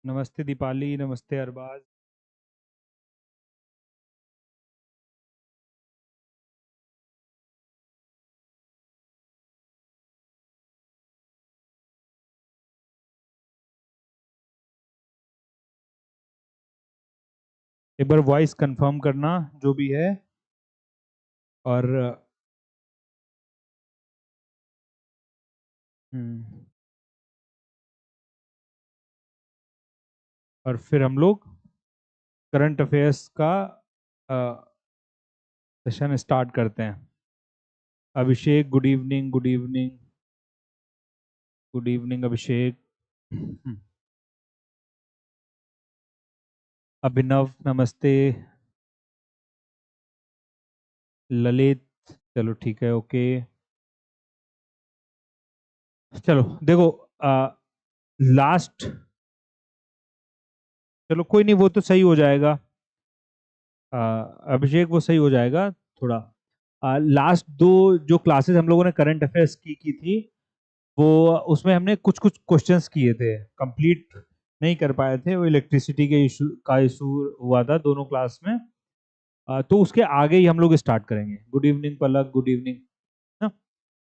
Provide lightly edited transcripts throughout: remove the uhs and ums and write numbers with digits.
नमस्ते दीपाली, नमस्ते अरबाज। एक बार वॉइस कंफर्म करना जो भी है। और हम्म, और फिर हम लोग करंट अफेयर्स का सेशन स्टार्ट करते हैं। Abhishek, good evening, good evening, good evening Abhishek. Abhinav, नमस्ते। ललित, चलो ठीक है, ओके। चलो देखो, लास्ट, चलो कोई नहीं, वो तो सही हो जाएगा। अभिषेक वो सही हो जाएगा थोड़ा। लास्ट दो जो क्लासेस हम लोगों ने करंट अफेयर्स की थी, वो उसमें हमने कुछ कुछ क्वेश्चंस किए थे, कंप्लीट नहीं कर पाए थे। वो इलेक्ट्रिसिटी के इशू हुआ था दोनों क्लास में। तो उसके आगे ही हम लोग स्टार्ट करेंगे। गुड इवनिंग पलक, गुड इवनिंग ना।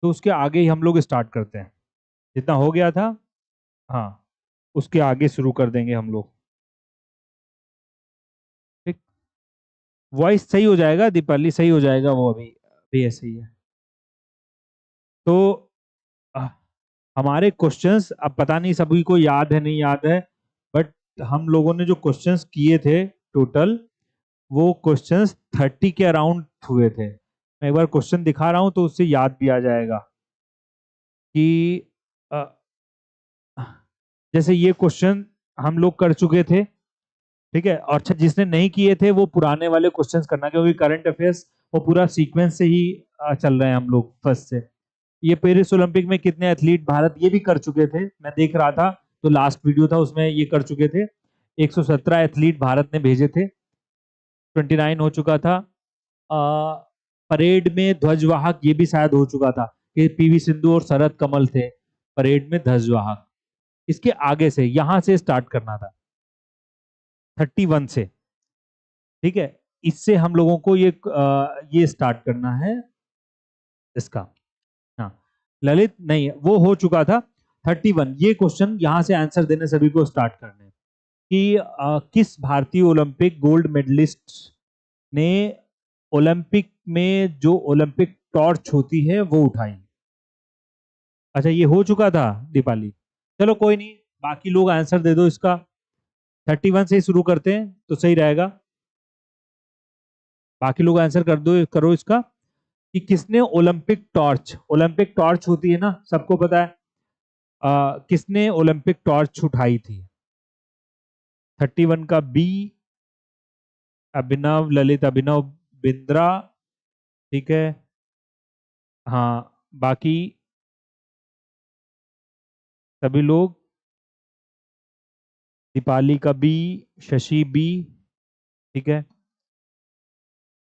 तो उसके आगे ही हम लोग स्टार्ट करते हैं, जितना हो गया था। हाँ, उसके आगे शुरू कर देंगे हम लोग। ठीक, वॉइस सही हो जाएगा दीपाली, सही हो जाएगा वो, अभी अभी ऐसे ही है। तो अ, हमारे क्वेश्चंस अब पता नहीं सभी को याद है नहीं याद है, बट हम लोगों ने जो क्वेश्चंस किए थे टोटल, वो क्वेश्चंस 30 के अराउंड हुए थे। मैं एक बार क्वेश्चन दिखा रहा हूं तो उससे याद भी आ जाएगा कि अ, जैसे ये क्वेश्चन हम लोग कर चुके थे। ठीक है, और अच्छा जिसने नहीं किए थे वो पुराने वाले क्वेश्चंस करना, क्योंकि करंट अफेयर्स वो पूरा सीक्वेंस से ही चल रहे हैं हम लोग फर्स्ट से। ये पेरिस ओलंपिक में कितने एथलीट भारत, ये भी कर चुके थे, मैं देख रहा था। तो लास्ट वीडियो था उसमें ये कर चुके थे। 117 एथलीट भारत ने भेजे थे, 29 हो चुका था। परेड में ध्वजवाहक ये भी शायद हो चुका था कि पीवी सिंधु और शरद कमल थे परेड में ध्वजवाहक। इसके आगे से यहां से स्टार्ट करना था, 31 से। ठीक है, इससे हम लोगों को ये स्टार्ट करना है इसका। हाँ, ललित नहीं, वो हो चुका था 31। ये क्वेश्चन यहां से आंसर देने सभी को स्टार्ट करने कि किस भारतीय ओलंपिक गोल्ड मेडलिस्ट ने ओलंपिक में जो ओलंपिक टॉर्च होती है वो उठाई। अच्छा, ये हो चुका था दीपाली। चलो कोई नहीं, बाकी लोग आंसर दे दो इसका। 31 से ही शुरू करते हैं तो सही रहेगा। बाकी लोग आंसर कर दो, करो इसका कि किसने ओलंपिक टॉर्च होती है ना, सबको पता है। किसने ओलंपिक टॉर्च उठाई थी। 31 का बी, अभिनव, ललित, अभिनव बिंद्रा। ठीक है, हाँ, बाकी सभी लोग। दीपाली का बी, शशि बी। ठीक है,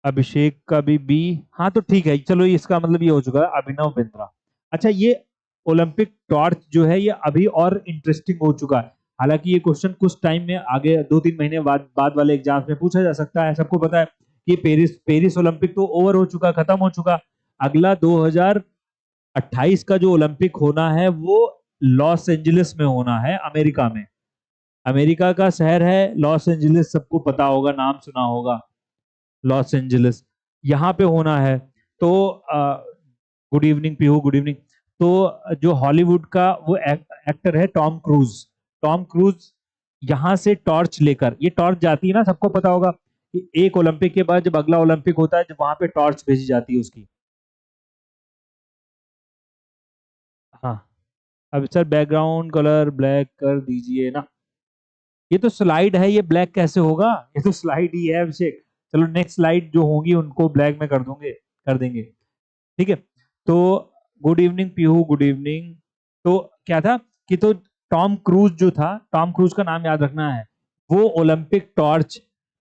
अभिषेक का भी बी। हाँ तो ठीक है, चलो इसका मतलब ये हो चुका है अभिनव बिंद्रा। अच्छा, ये ओलंपिक टॉर्च जो है ये अभी और इंटरेस्टिंग हो चुका है। हालांकि ये क्वेश्चन कुछ टाइम में आगे 2-3 महीने बाद वाले एग्जाम्स में पूछा जा सकता है। सबको पता है कि पेरिस पेरिस ओलंपिक तो ओवर हो चुका, खत्म हो चुका। अगला 2028 का जो ओलंपिक होना है वो लॉस एंजलिस में होना है, अमेरिका में। अमेरिका का शहर है लॉस एंजलिस, सबको पता होगा, नाम सुना होगा लॉस एंजलिस। यहाँ पे होना है। तो good evening Pihu, good evening. तो जो हॉलीवुड का वो एक्टर है टॉम क्रूज, टॉम क्रूज यहाँ से टॉर्च लेकर, ये टॉर्च जाती है ना, सबको पता होगा कि एक ओलंपिक के बाद जब अगला ओलंपिक होता है, जब वहां पे टॉर्च भेजी जाती है उसकी। हाँ, अब सर बैकग्राउंड कलर ब्लैक कर दीजिए ना। ये तो स्लाइड है, ये ब्लैक कैसे होगा, ये तो स्लाइड ही है अभिषेक। चलो नेक्स्ट स्लाइड जो होंगी उनको ब्लैक में कर देंगे। ठीक है, तो good evening Pihu, good evening. तो क्या था कि तो टॉम क्रूज जो था, टॉम क्रूज का नाम याद रखना है। वो ओलंपिक टॉर्च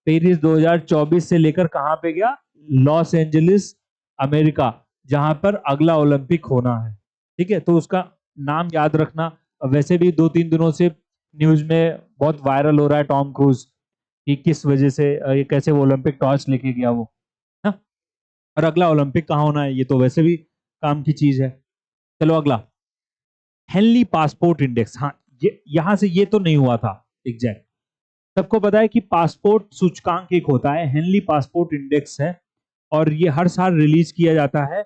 पेरिस 2024 से लेकर कहां पे गया, लॉस एंजलिस, अमेरिका, जहां पर अगला ओलंपिक होना है। ठीक है, तो उसका नाम याद रखना। वैसे भी 2-3 दिनों से न्यूज में बहुत वायरल हो रहा है टॉम क्रूज कि किस वजह से ये कैसे वो ओलंपिक टॉर्च लेके गया वो ना। और अगला ओलंपिक कहाँ होना है, ये तो वैसे भी काम की चीज है। चलो अगला, हेनली पासपोर्ट इंडेक्स। हाँ, ये यहां से ये तो नहीं हुआ था एग्जैक्ट। सबको पता है कि पासपोर्ट सूचकांक एक होता है, हेनली पासपोर्ट इंडेक्स है, और ये हर साल रिलीज किया जाता है।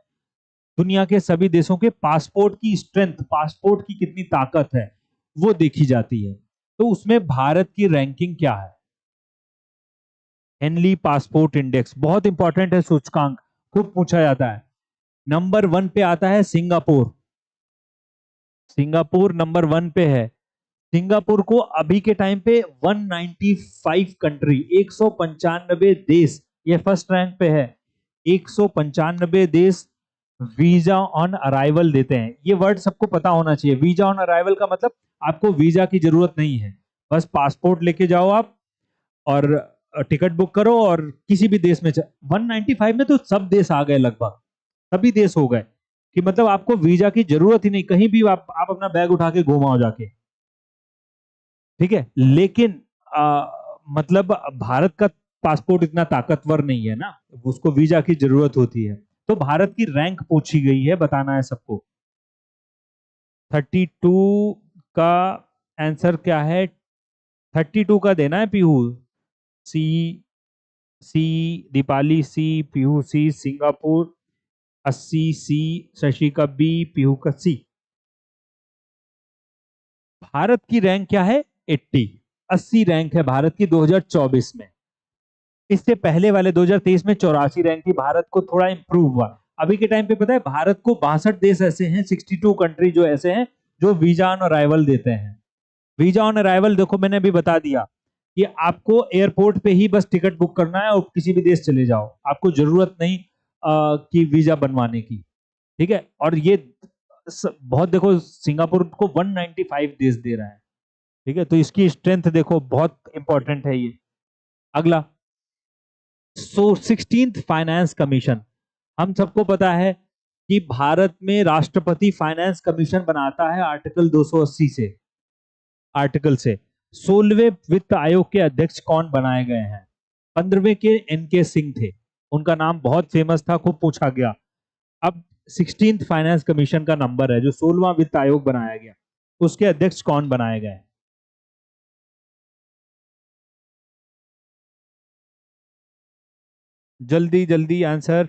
दुनिया के सभी देशों के पासपोर्ट की स्ट्रेंथ, पासपोर्ट की कितनी ताकत है, वो देखी जाती है। तो उसमें भारत की रैंकिंग क्या है? हेनली पासपोर्ट इंडेक्स बहुत इंपॉर्टेंट है सूचकांक, खूब पूछा जाता है। नंबर 1 पे आता है सिंगापुर। सिंगापुर नंबर 1 पे है। सिंगापुर को अभी के टाइम पे 195 कंट्री, 195 देश, ये फर्स्ट रैंक पे है। 195 देश वीजा ऑन अराइवल देते हैं। ये वर्ड सबको पता होना चाहिए। वीजा ऑन अराइवल का मतलब आपको वीजा की जरूरत नहीं है, बस पासपोर्ट लेके जाओ आप और टिकट बुक करो और किसी भी देश में 195 में तो सब देश आ गए, लगभग सभी देश हो गए, कि मतलब आपको वीजा की जरूरत ही नहीं, कहीं भी आप अपना बैग उठा के घुमाओ जाके। ठीक है, लेकिन मतलब भारत का पासपोर्ट इतना ताकतवर नहीं है ना, उसको वीजा की जरूरत होती है। तो भारत की रैंक पूछी गई है, बताना है सबको। 32 का आंसर क्या है? 32 का देना है पीहू। सी, सी, दीपाली सी, पीहू सी, सिंगापुर 80 सी, शशि का बी, पीहू का सी। भारत की रैंक क्या है? 80, 80 रैंक है भारत की 2024 में। इससे पहले वाले 2023 में 84 रैंक थी। भारत को थोड़ा इंप्रूव हुआ। अभी के टाइम पे पता है भारत को 62 देश ऐसे हैं, 62 कंट्री जो ऐसे हैं जो वीजा ऑन अराइवल देते हैं। वीजा ऑन अराइवल देखो मैंने अभी बता दिया कि आपको एयरपोर्ट पे ही बस टिकट बुक करना है और किसी भी देश चले जाओ, आपको जरूरत नहीं कि वीजा बनवाने की। ठीक है, और ये बहुत देखो, सिंगापुर को 195 देश दे रहा है। ठीक है, तो इसकी स्ट्रेंथ देखो, बहुत इंपॉर्टेंट है ये। अगला, 16th फाइनेंस कमीशन। हम सबको पता है कि भारत में राष्ट्रपति फाइनेंस कमीशन बनाता है आर्टिकल 280 से, आर्टिकल से। 16वें वित्त आयोग के अध्यक्ष कौन बनाए गए हैं? 15वें के एनके सिंह थे, उनका नाम बहुत फेमस था, खूब पूछा गया। अब 16th फाइनेंस कमीशन का नंबर है, जो 16वां वित्त आयोग बनाया गया, उसके अध्यक्ष कौन बनाए गए? जल्दी जल्दी आंसर।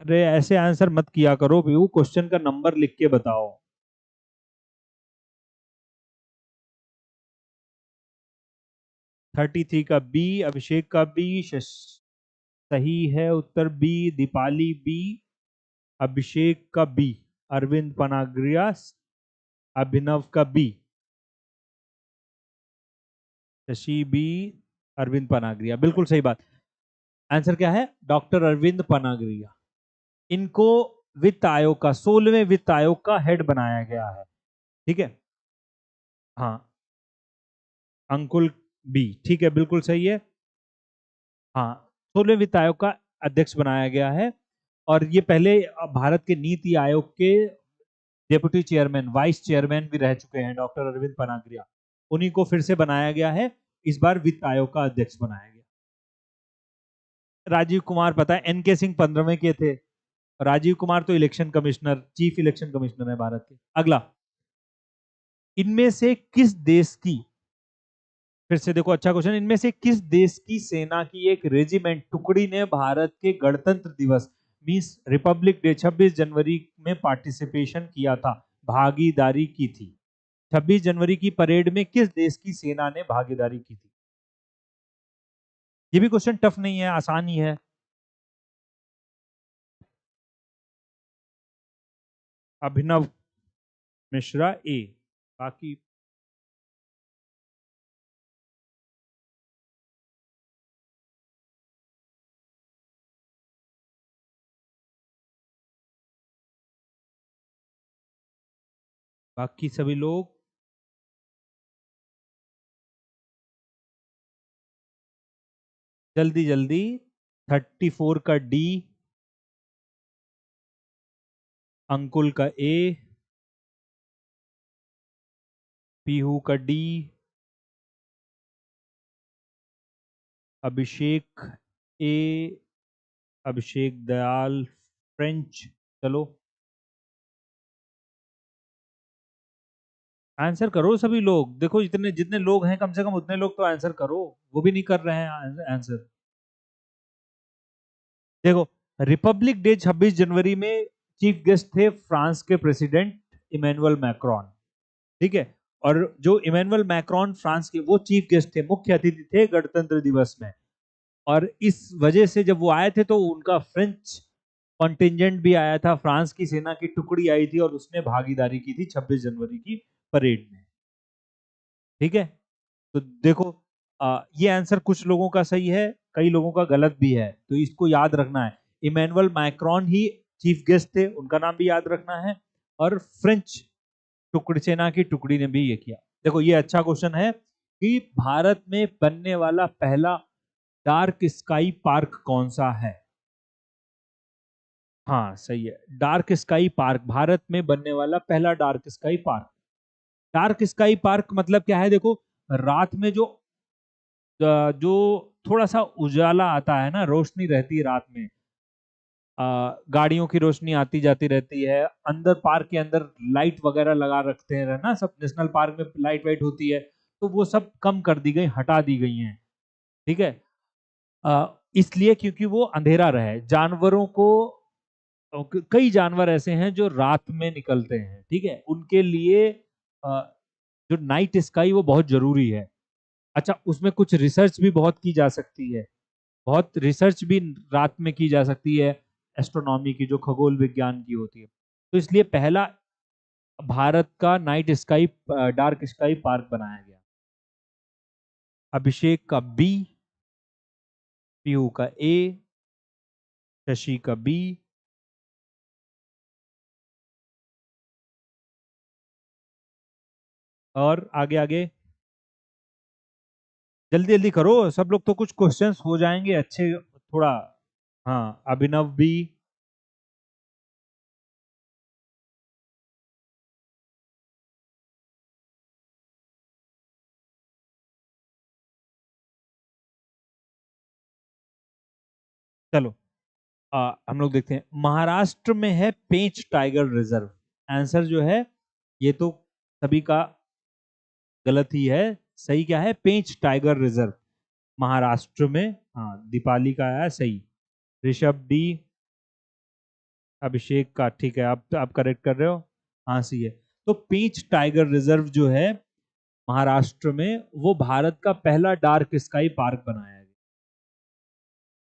अरे ऐसे आंसर मत किया करो व्यू, क्वेश्चन का नंबर लिख के बताओ। 33 का बी, अभिषेक का बी, सही है उत्तर बी, दीपाली बी, अभिषेक का बी, अरविंद पनाग्रिया, अभिनव का बी, शशि बी, अरविंद पनाग्रिया, बिल्कुल सही बात। आंसर क्या है? डॉक्टर अरविंद पनाग्रिया। इनको वित्त आयोग का, 16वें वित्त आयोग का हेड बनाया गया है। ठीक है, हाँ, अंकुल बी, ठीक है, बिल्कुल सही है। हाँ, 16वें वित्त आयोग का अध्यक्ष बनाया गया है। और ये पहले भारत के नीति आयोग के डेप्यूटी चेयरमैन, वाइस चेयरमैन भी रह चुके हैं, डॉक्टर अरविंद पनाग्रिया। उन्हीं को फिर से बनाया गया है, इस बार वित्त आयोग का अध्यक्ष बनाया गया। राजीव कुमार, पता है एनके सिंह 15वें के थे। राजीव कुमार तो election commissioner, chief election commissioner है भारत के। अगला, इनमें से किस देश की, फिर से देखो अच्छा क्वेश्चन, इनमें से किस देश की सेना की एक रेजिमेंट, टुकड़ी ने भारत के गणतंत्र दिवस मींस रिपब्लिक डे 26 जनवरी में पार्टिसिपेशन किया था, भागीदारी की थी? 26 जनवरी की परेड में किस देश की सेना ने भागीदारी की थी? ये भी क्वेश्चन टफ नहीं है, आसान ही है। अभिनव मिश्रा ए, बाकी बाकी सभी लोग जल्दी जल्दी। 34 का डी, अंकुल का ए, पीहू का डी, अभिषेक ए, अभिषेक दयाल फ्रेंच। चलो आंसर करो सभी लोग, देखो जितने जितने लोग हैं कम से कम उतने लोग तो आंसर करो, वो भी नहीं कर रहे हैं आंसर। देखो रिपब्लिक डे 26 जनवरी में चीफ गेस्ट थे फ्रांस के प्रेसिडेंट इमैनुअल मैक्रोन, ठीक है। और जो इमैनुअल मैक्रोन फ्रांस के वो चीफ गेस्ट थे, मुख्य अतिथि थे गणतंत्र दिवस में। और इस वजह से जब वो आए थे तो उनका फ्रेंच कॉन्टिजेंट भी आया था, फ्रांस की सेना की टुकड़ी आई थी और उसने भागीदारी की थी 26 जनवरी की परेड में, ठीक है। तो देखो ये आंसर कुछ लोगों का सही है, कई लोगों का गलत भी है, तो इसको याद रखना है। इमैनुअल मैक्रोन ही चीफ गेस्ट थे, उनका नाम भी याद रखना है। और फ्रेंच टुकड़ी सेना की टुकड़ी ने भी ये किया। देखो ये अच्छा क्वेश्चन है कि भारत में बनने वाला पहला डार्क स्काई पार्क कौन सा है। हाँ सही है, डार्क स्काई पार्क, भारत में बनने वाला पहला dark sky park. Dark sky park मतलब क्या है, देखो रात में जो थोड़ा सा उजाला आता है ना, रोशनी रहती है रात में, गाड़ियों की रोशनी आती जाती रहती है, अंदर पार्क के अंदर लाइट वगैरह लगा रखते हैं ना, सब नेशनल पार्क में लाइट वाइट होती है, तो वो सब कम कर दी गई, हटा दी गई हैं, ठीक है। इसलिए क्योंकि वो अंधेरा रहे, जानवरों को कई जानवर ऐसे हैं जो रात में निकलते हैं, ठीक है, उनके लिए जो नाइट स्काई वो बहुत जरूरी है। अच्छा उसमें कुछ रिसर्च भी बहुत की जा सकती है, बहुत रिसर्च भी रात में की जा सकती है, एस्ट्रोनॉमी की, जो खगोल विज्ञान की होती है। तो इसलिए पहला भारत का night sky dark sky park बनाया गया। अभिषेक का बी, पीयू का ए, शशि का बी, और आगे आगे जल्दी जल्दी करो सब लोग, तो कुछ क्वेश्चंस हो जाएंगे अच्छे थोड़ा। हाँ अभिनव बी, चलो हम लोग देखते हैं। महाराष्ट्र में है पेंच टाइगर रिजर्व, आंसर जो है ये तो सभी का गलत ही है, सही क्या है, पेंच टाइगर रिजर्व महाराष्ट्र में। हाँ दीपाली का आया सही। ऋषभ डी, अभिषेक का ठीक है, आप करेक्ट कर रहे हो, हाँ सही है। तो पेंच टाइगर रिजर्व जो है महाराष्ट्र में, वो भारत का पहला डार्क स्काई पार्क बनाया गया,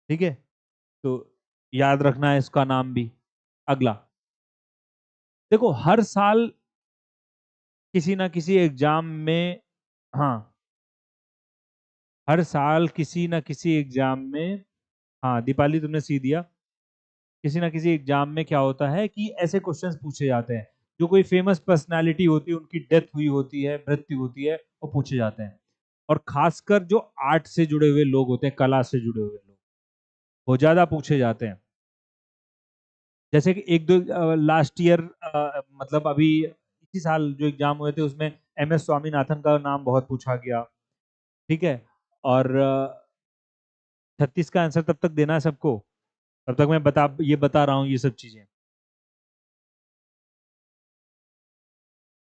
ठीक है। तो याद रखना है इसका नाम भी। अगला देखो हर साल किसी ना किसी एग्जाम में, हाँ हर साल किसी ना किसी एग्जाम में, हाँ दीपाली तुमने सी दिया, किसी ना किसी एग्जाम में क्या होता है कि ऐसे क्वेश्चंस पूछे जाते हैं, जो कोई फेमस पर्सनालिटी होती है, उनकी डेथ हुई होती है, मृत्यु होती है, वो पूछे जाते हैं। और खासकर जो आर्ट से जुड़े हुए लोग होते हैं, कला से जुड़े हुए लोग, वो ज्यादा पूछे जाते हैं। जैसे कि एक दो लास्ट ईयर, मतलब अभी इसी साल जो एग्जाम हुए थे उसमें MS स्वामीनाथन का नाम बहुत पूछा गया, ठीक है। और 36 का आंसर तब तक देना है सबको, तब तक मैं बता रहा हूँ ये सब चीजें,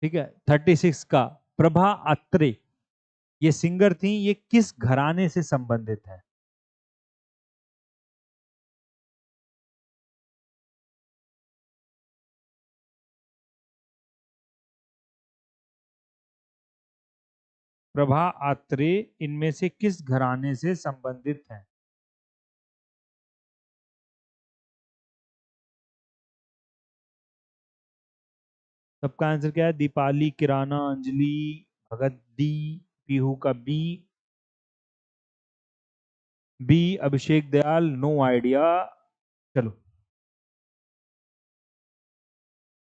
ठीक है। 36 का प्रभा अत्रे, ये सिंगर थी, ये किस घराने से संबंधित है। प्रभा अत्रे इनमें से किस घराने से संबंधित है। सबका आंसर क्या है, दीपाली, किराना, अंजलि, भगत डी, पीहू का B, B Abhishek Dayal no idea. चलो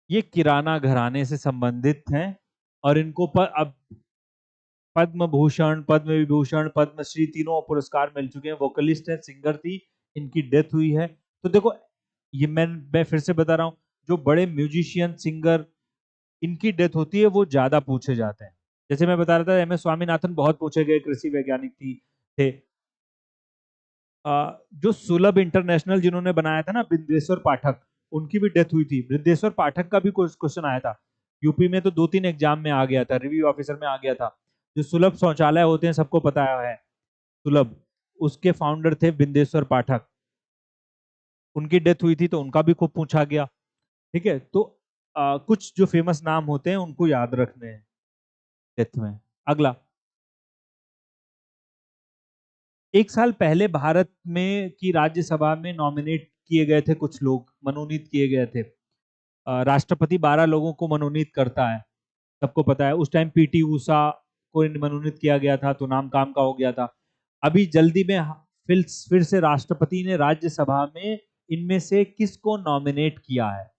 ये किराना घराने से संबंधित हैं, और इनको अब पद्म भूषण, पद्म विभूषण, पद्मश्री तीनों पुरस्कार मिल चुके हैं। वोकलिस्ट है, सिंगर थी, इनकी डेथ हुई है। तो देखो ये मैं फिर से बता रहा हूँ, जो बड़े म्यूजिशियन सिंगर इनकी डेथ होती है वो ज्यादा पूछे जाते हैं। जैसे मैं बता रहा था, एम एस स्वामीनाथन बहुत पूछे गए कृषि वैज्ञानिक थे। जो सुलभ इंटरनेशनल जिन्होंने बनाया था ना, बिंदेश्वर पाठक, उनकी भी डेथ हुई थी। बिंदेश्वर पाठक का भी क्वेश्चन आया था यूपी में, तो 2-3 एग्जाम में आ गया था, रिव्यू ऑफिसर में आ गया था। जो सुलभ शौचालय होते हैं सबको पता है, सुलभ, उसके फाउंडर थे बिंदेश्वर पाठक। उनकी डेथ हुई थी तो उनका भी खूब पूछा गया। ठीक है, तो कुछ जो फेमस नाम होते हैं उनको याद रखने हैं डेथ में। अगला, एक साल पहले भारत में की राज्यसभा में नॉमिनेट किए गए थे कुछ लोग, मनोनीत किए गए थे। राष्ट्रपति 12 लोगों को मनोनीत करता है, सबको पता है। उस टाइम पीटी उषा को मनोनीत किया गया था, तो नाम काम का हो गया था। अभी जल्दी में फिर से राष्ट्रपति ने राज्यसभा में इनमें से किसको नॉमिनेट किया है?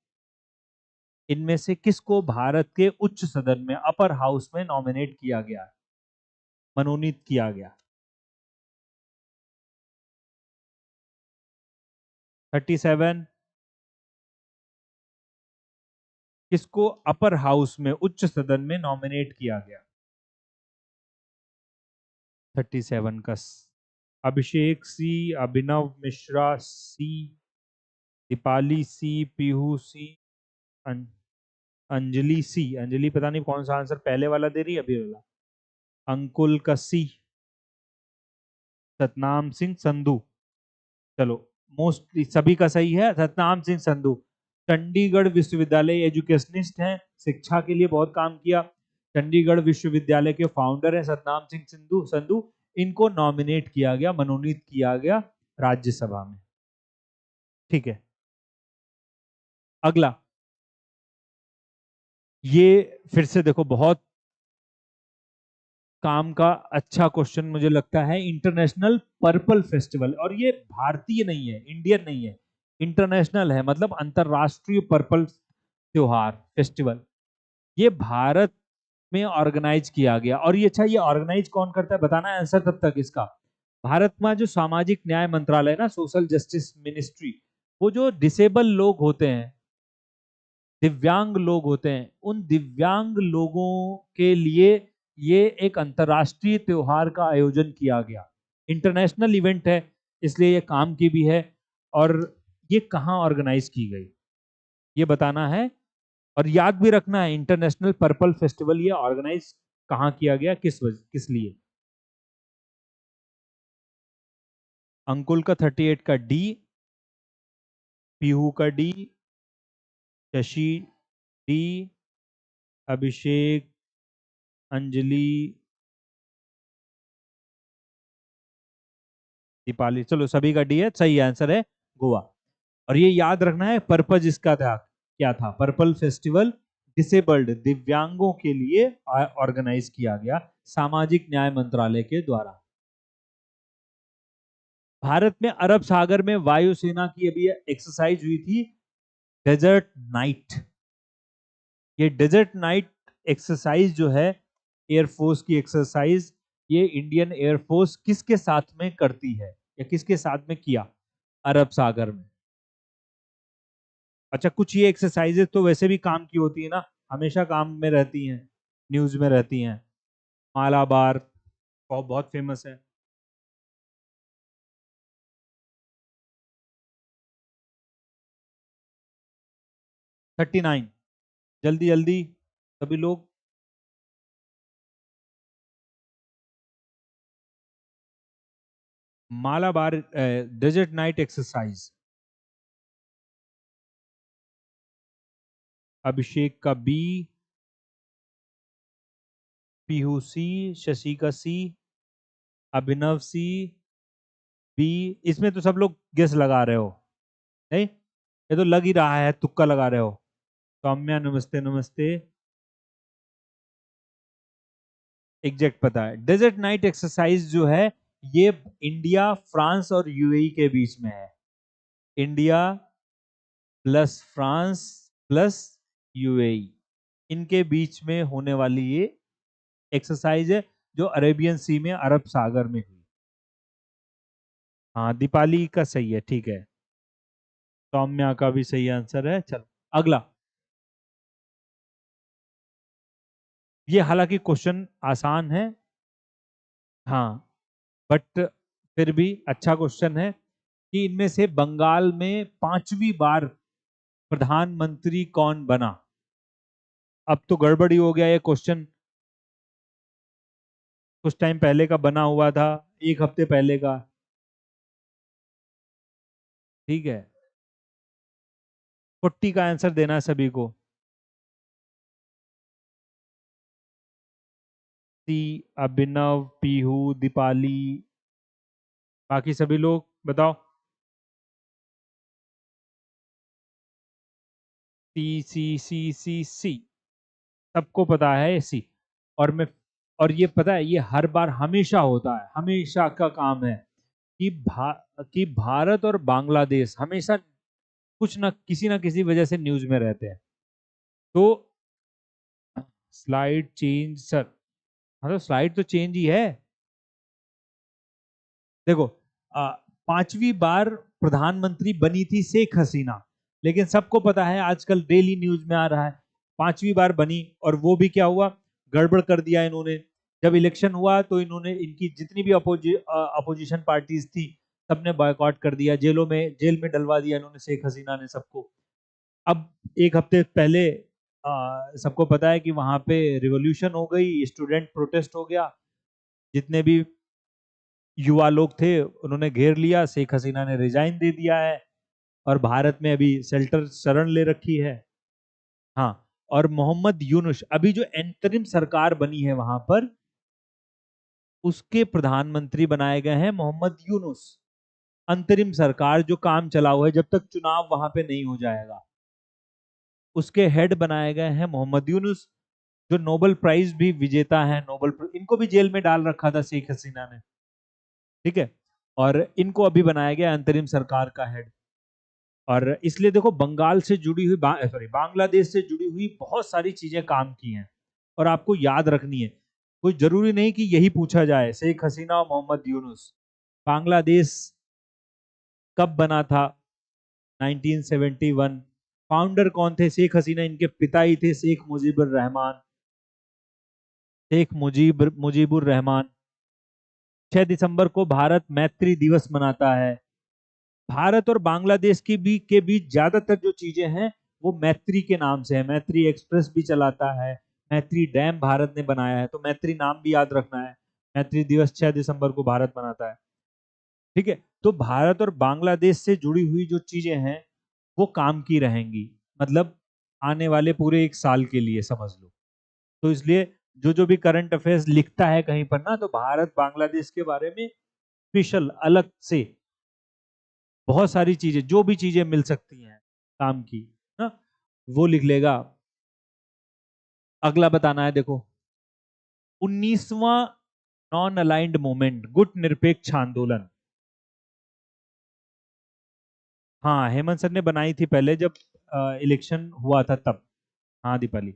इनमें से किसको भारत के उच्च सदन में, अपर हाउस में नॉमिनेट किया गया, मनोनीत किया गया? 37। किसको अपर हाउस में, उच्च सदन में नॉमिनेट किया गया? 37 का अभिषेक सी, अभिनव मिश्रा सी, दीपाली सी, पीहू सी, अं, अंजलि सी। अंजलि पता नहीं कौन सा आंसर पहले वाला दे रही है, अभी वाला। अंकुल का सी, सतनाम सिंह संधू। चलो, मोस्टली सभी का सही है, सतनाम सिंह संधू। चंडीगढ़ विश्वविद्यालय एजुकेशनिस्ट हैं, शिक्षा के लिए बहुत काम किया। चंडीगढ़ विश्वविद्यालय के फाउंडर हैं सतनाम सिंह संधू संधू। इनको नॉमिनेट किया गया, मनोनीत किया गया राज्यसभा में। ठीक है, अगला, ये फिर से देखो, बहुत काम का अच्छा क्वेश्चन मुझे लगता है। इंटरनेशनल पर्पल फेस्टिवल, और ये भारतीय नहीं है, इंडियन नहीं है, इंटरनेशनल है, मतलब अंतरराष्ट्रीय पर्पल त्योहार फेस्टिवल। ये भारत में ऑर्गेनाइज किया गया। और ये अच्छा, ये ऑर्गेनाइज कौन करता है बताना है आंसर तब तक इसका। भारत में जो सामाजिक न्याय मंत्रालय ना, सोशल जस्टिस मिनिस्ट्री, वो जो डिसेबल लोग होते हैं, दिव्यांग लोग होते हैं, उन दिव्यांग लोगों के लिए ये एक अंतरराष्ट्रीय त्योहार का आयोजन किया गया। इंटरनेशनल इवेंट है, इसलिए ये काम की भी है। और ये कहाँ ऑर्गेनाइज की गई, ये बताना है। और याद भी रखना है, इंटरनेशनल पर्पल फेस्टिवल ये ऑर्गेनाइज कहाँ किया गया, किस वजह, किस लिए। अंकुल का 38 का डी, पीहू का डी, शशि डी, अभिषेक, अंजलि, दीपाली, चलो सभी का डी है, सही आंसर है गोवा। और ये याद रखना है, पर्पज इसका था क्या था, पर्पल फेस्टिवल डिसेबल्ड, दिव्यांगों के लिए ऑर्गेनाइज किया गया सामाजिक न्याय मंत्रालय के द्वारा। भारत में अरब सागर में वायुसेना की अभी एक्सरसाइज हुई थी, डेजर्ट नाइट। ये डेजर्ट नाइट एक्सरसाइज जो है, एयरफोर्स की एक्सरसाइज, ये इंडियन एयरफोर्स किसके साथ में करती है, या किसके साथ में किया अरब सागर में? अच्छा, कुछ ये एक्सरसाइजेस तो वैसे भी काम की होती है ना, हमेशा काम में रहती हैं, न्यूज में रहती हैं। मालाबार बहुत बहुत फेमस है। 39, जल्दी जल्दी सभी लोग। मालाबार डेजर्ट नाइट एक्सरसाइज, अभिषेक का बी, पीहू सी, शशि का सी, अभिनव सी, बी। इसमें तो सब लोग गेस लगा रहे हो, नहीं? ये तो लग ही रहा है, तुक्का लगा रहे हो। सौम्या नमस्ते नमस्ते। एग्जैक्ट पता है, डेजर्ट नाइट एक्सरसाइज जो है, ये इंडिया, फ्रांस और यूएई के बीच में है। India plus France plus UAE, इनके बीच में होने वाली ये एक्सरसाइज है, जो अरेबियन सी में, अरब सागर में हुई। हाँ, दीपाली का सही है, ठीक है। सौम्या का भी सही आंसर है। चलो, अगला, ये हालांकि क्वेश्चन आसान है, हाँ, बट फिर भी अच्छा क्वेश्चन है कि इनमें से बंगाल में 5वीं बार प्रधानमंत्री कौन बना। अब तो गड़बड़ी हो गया, ये क्वेश्चन कुछ टाइम पहले का बना हुआ था, 1 हफ्ते पहले का। ठीक है, 40 का आंसर देना है सभी को। सी, अभिनव, पीहू, दीपाली, बाकी सभी लोग बताओ। सी सी सी सी सी, सबको पता है सी। और मैं, और ये पता है, ये हर बार हमेशा होता है, हमेशा का काम है कि कि भारत और बांग्लादेश हमेशा कुछ ना किसी वजह से न्यूज में रहते हैं। तो स्लाइड चेंज सर, मतलब स्लाइड तो चेंज ही है। देखो, 5वीं बार प्रधानमंत्री बनी थी शेख हसीना, लेकिन सबको पता है, आजकल डेली न्यूज में आ रहा है, 5वीं बार बनी, और वो भी क्या हुआ, गड़बड़ कर दिया इन्होंने। जब इलेक्शन हुआ तो इन्होंने, इनकी जितनी भी अपोजिशन पार्टीज थी, सबने बॉयकॉट कर दिया, जेल में डलवा दिया इन्होंने, शेख हसीना ने सबको। अब 1 हफ्ते पहले सबको पता है कि वहां पे रिवॉल्यूशन हो गई, स्टूडेंट प्रोटेस्ट हो गया, जितने भी युवा लोग थे उन्होंने घेर लिया, शेख हसीना ने रिजाइन दे दिया है, और भारत में अभी शेल्टर शरण ले रखी है। हाँ, और मोहम्मद यूनुस अभी जो अंतरिम सरकार बनी है वहां पर, उसके प्रधानमंत्री बनाए गए हैं मोहम्मद यूनुस। अंतरिम सरकार जो काम चला हुआ है, जब तक चुनाव वहां पे नहीं हो जाएगा, उसके हेड बनाए गए हैं मोहम्मद यूनुस, जो नोबेल प्राइज भी विजेता है। इनको भी जेल में डाल रखा था शेख हसीना ने। ठीक है, और इनको अभी बनाया गया अंतरिम सरकार का हेड। और इसलिए देखो, बंगाल से जुड़ी हुई, सॉरी, बांग्लादेश से जुड़ी हुई बहुत सारी चीजें काम की हैं, और आपको याद रखनी है। कोई जरूरी नहीं कि यही पूछा जाए, शेख हसीना और मोहम्मद यूनुस। बांग्लादेश कब बना था? 1971। फाउंडर कौन थे? शेख हसीना, इनके पिता ही थे शेख मुजीबुर रहमान। मुजीबुर रहमान। 6 दिसंबर को भारत मैत्री दिवस मनाता है। भारत और बांग्लादेश के बीच ज्यादातर जो चीजें हैं वो मैत्री के नाम से है। मैत्री एक्सप्रेस भी चलाता है, मैत्री डैम भारत ने बनाया है, तो मैत्री नाम भी याद रखना है। मैत्री दिवस 6 दिसंबर को भारत मनाता है। ठीक है, तो भारत और बांग्लादेश से जुड़ी हुई जो चीजें हैं वो काम की रहेंगी, मतलब आने वाले पूरे 1 साल के लिए समझ लो। तो इसलिए जो जो भी करंट अफेयर्स लिखता है कहीं पर ना, तो भारत बांग्लादेश के बारे में स्पेशल अलग से बहुत सारी चीजें, जो भी चीजें मिल सकती हैं काम की ना, वो लिख लेगा। अगला बताना है, देखो, 19वां नॉन अलाइंड मूवमेंट, गुट निरपेक्ष आंदोलन। हाँ, हेमंत सर ने बनाई थी पहले, जब इलेक्शन हुआ था तब। हाँ दीपाली,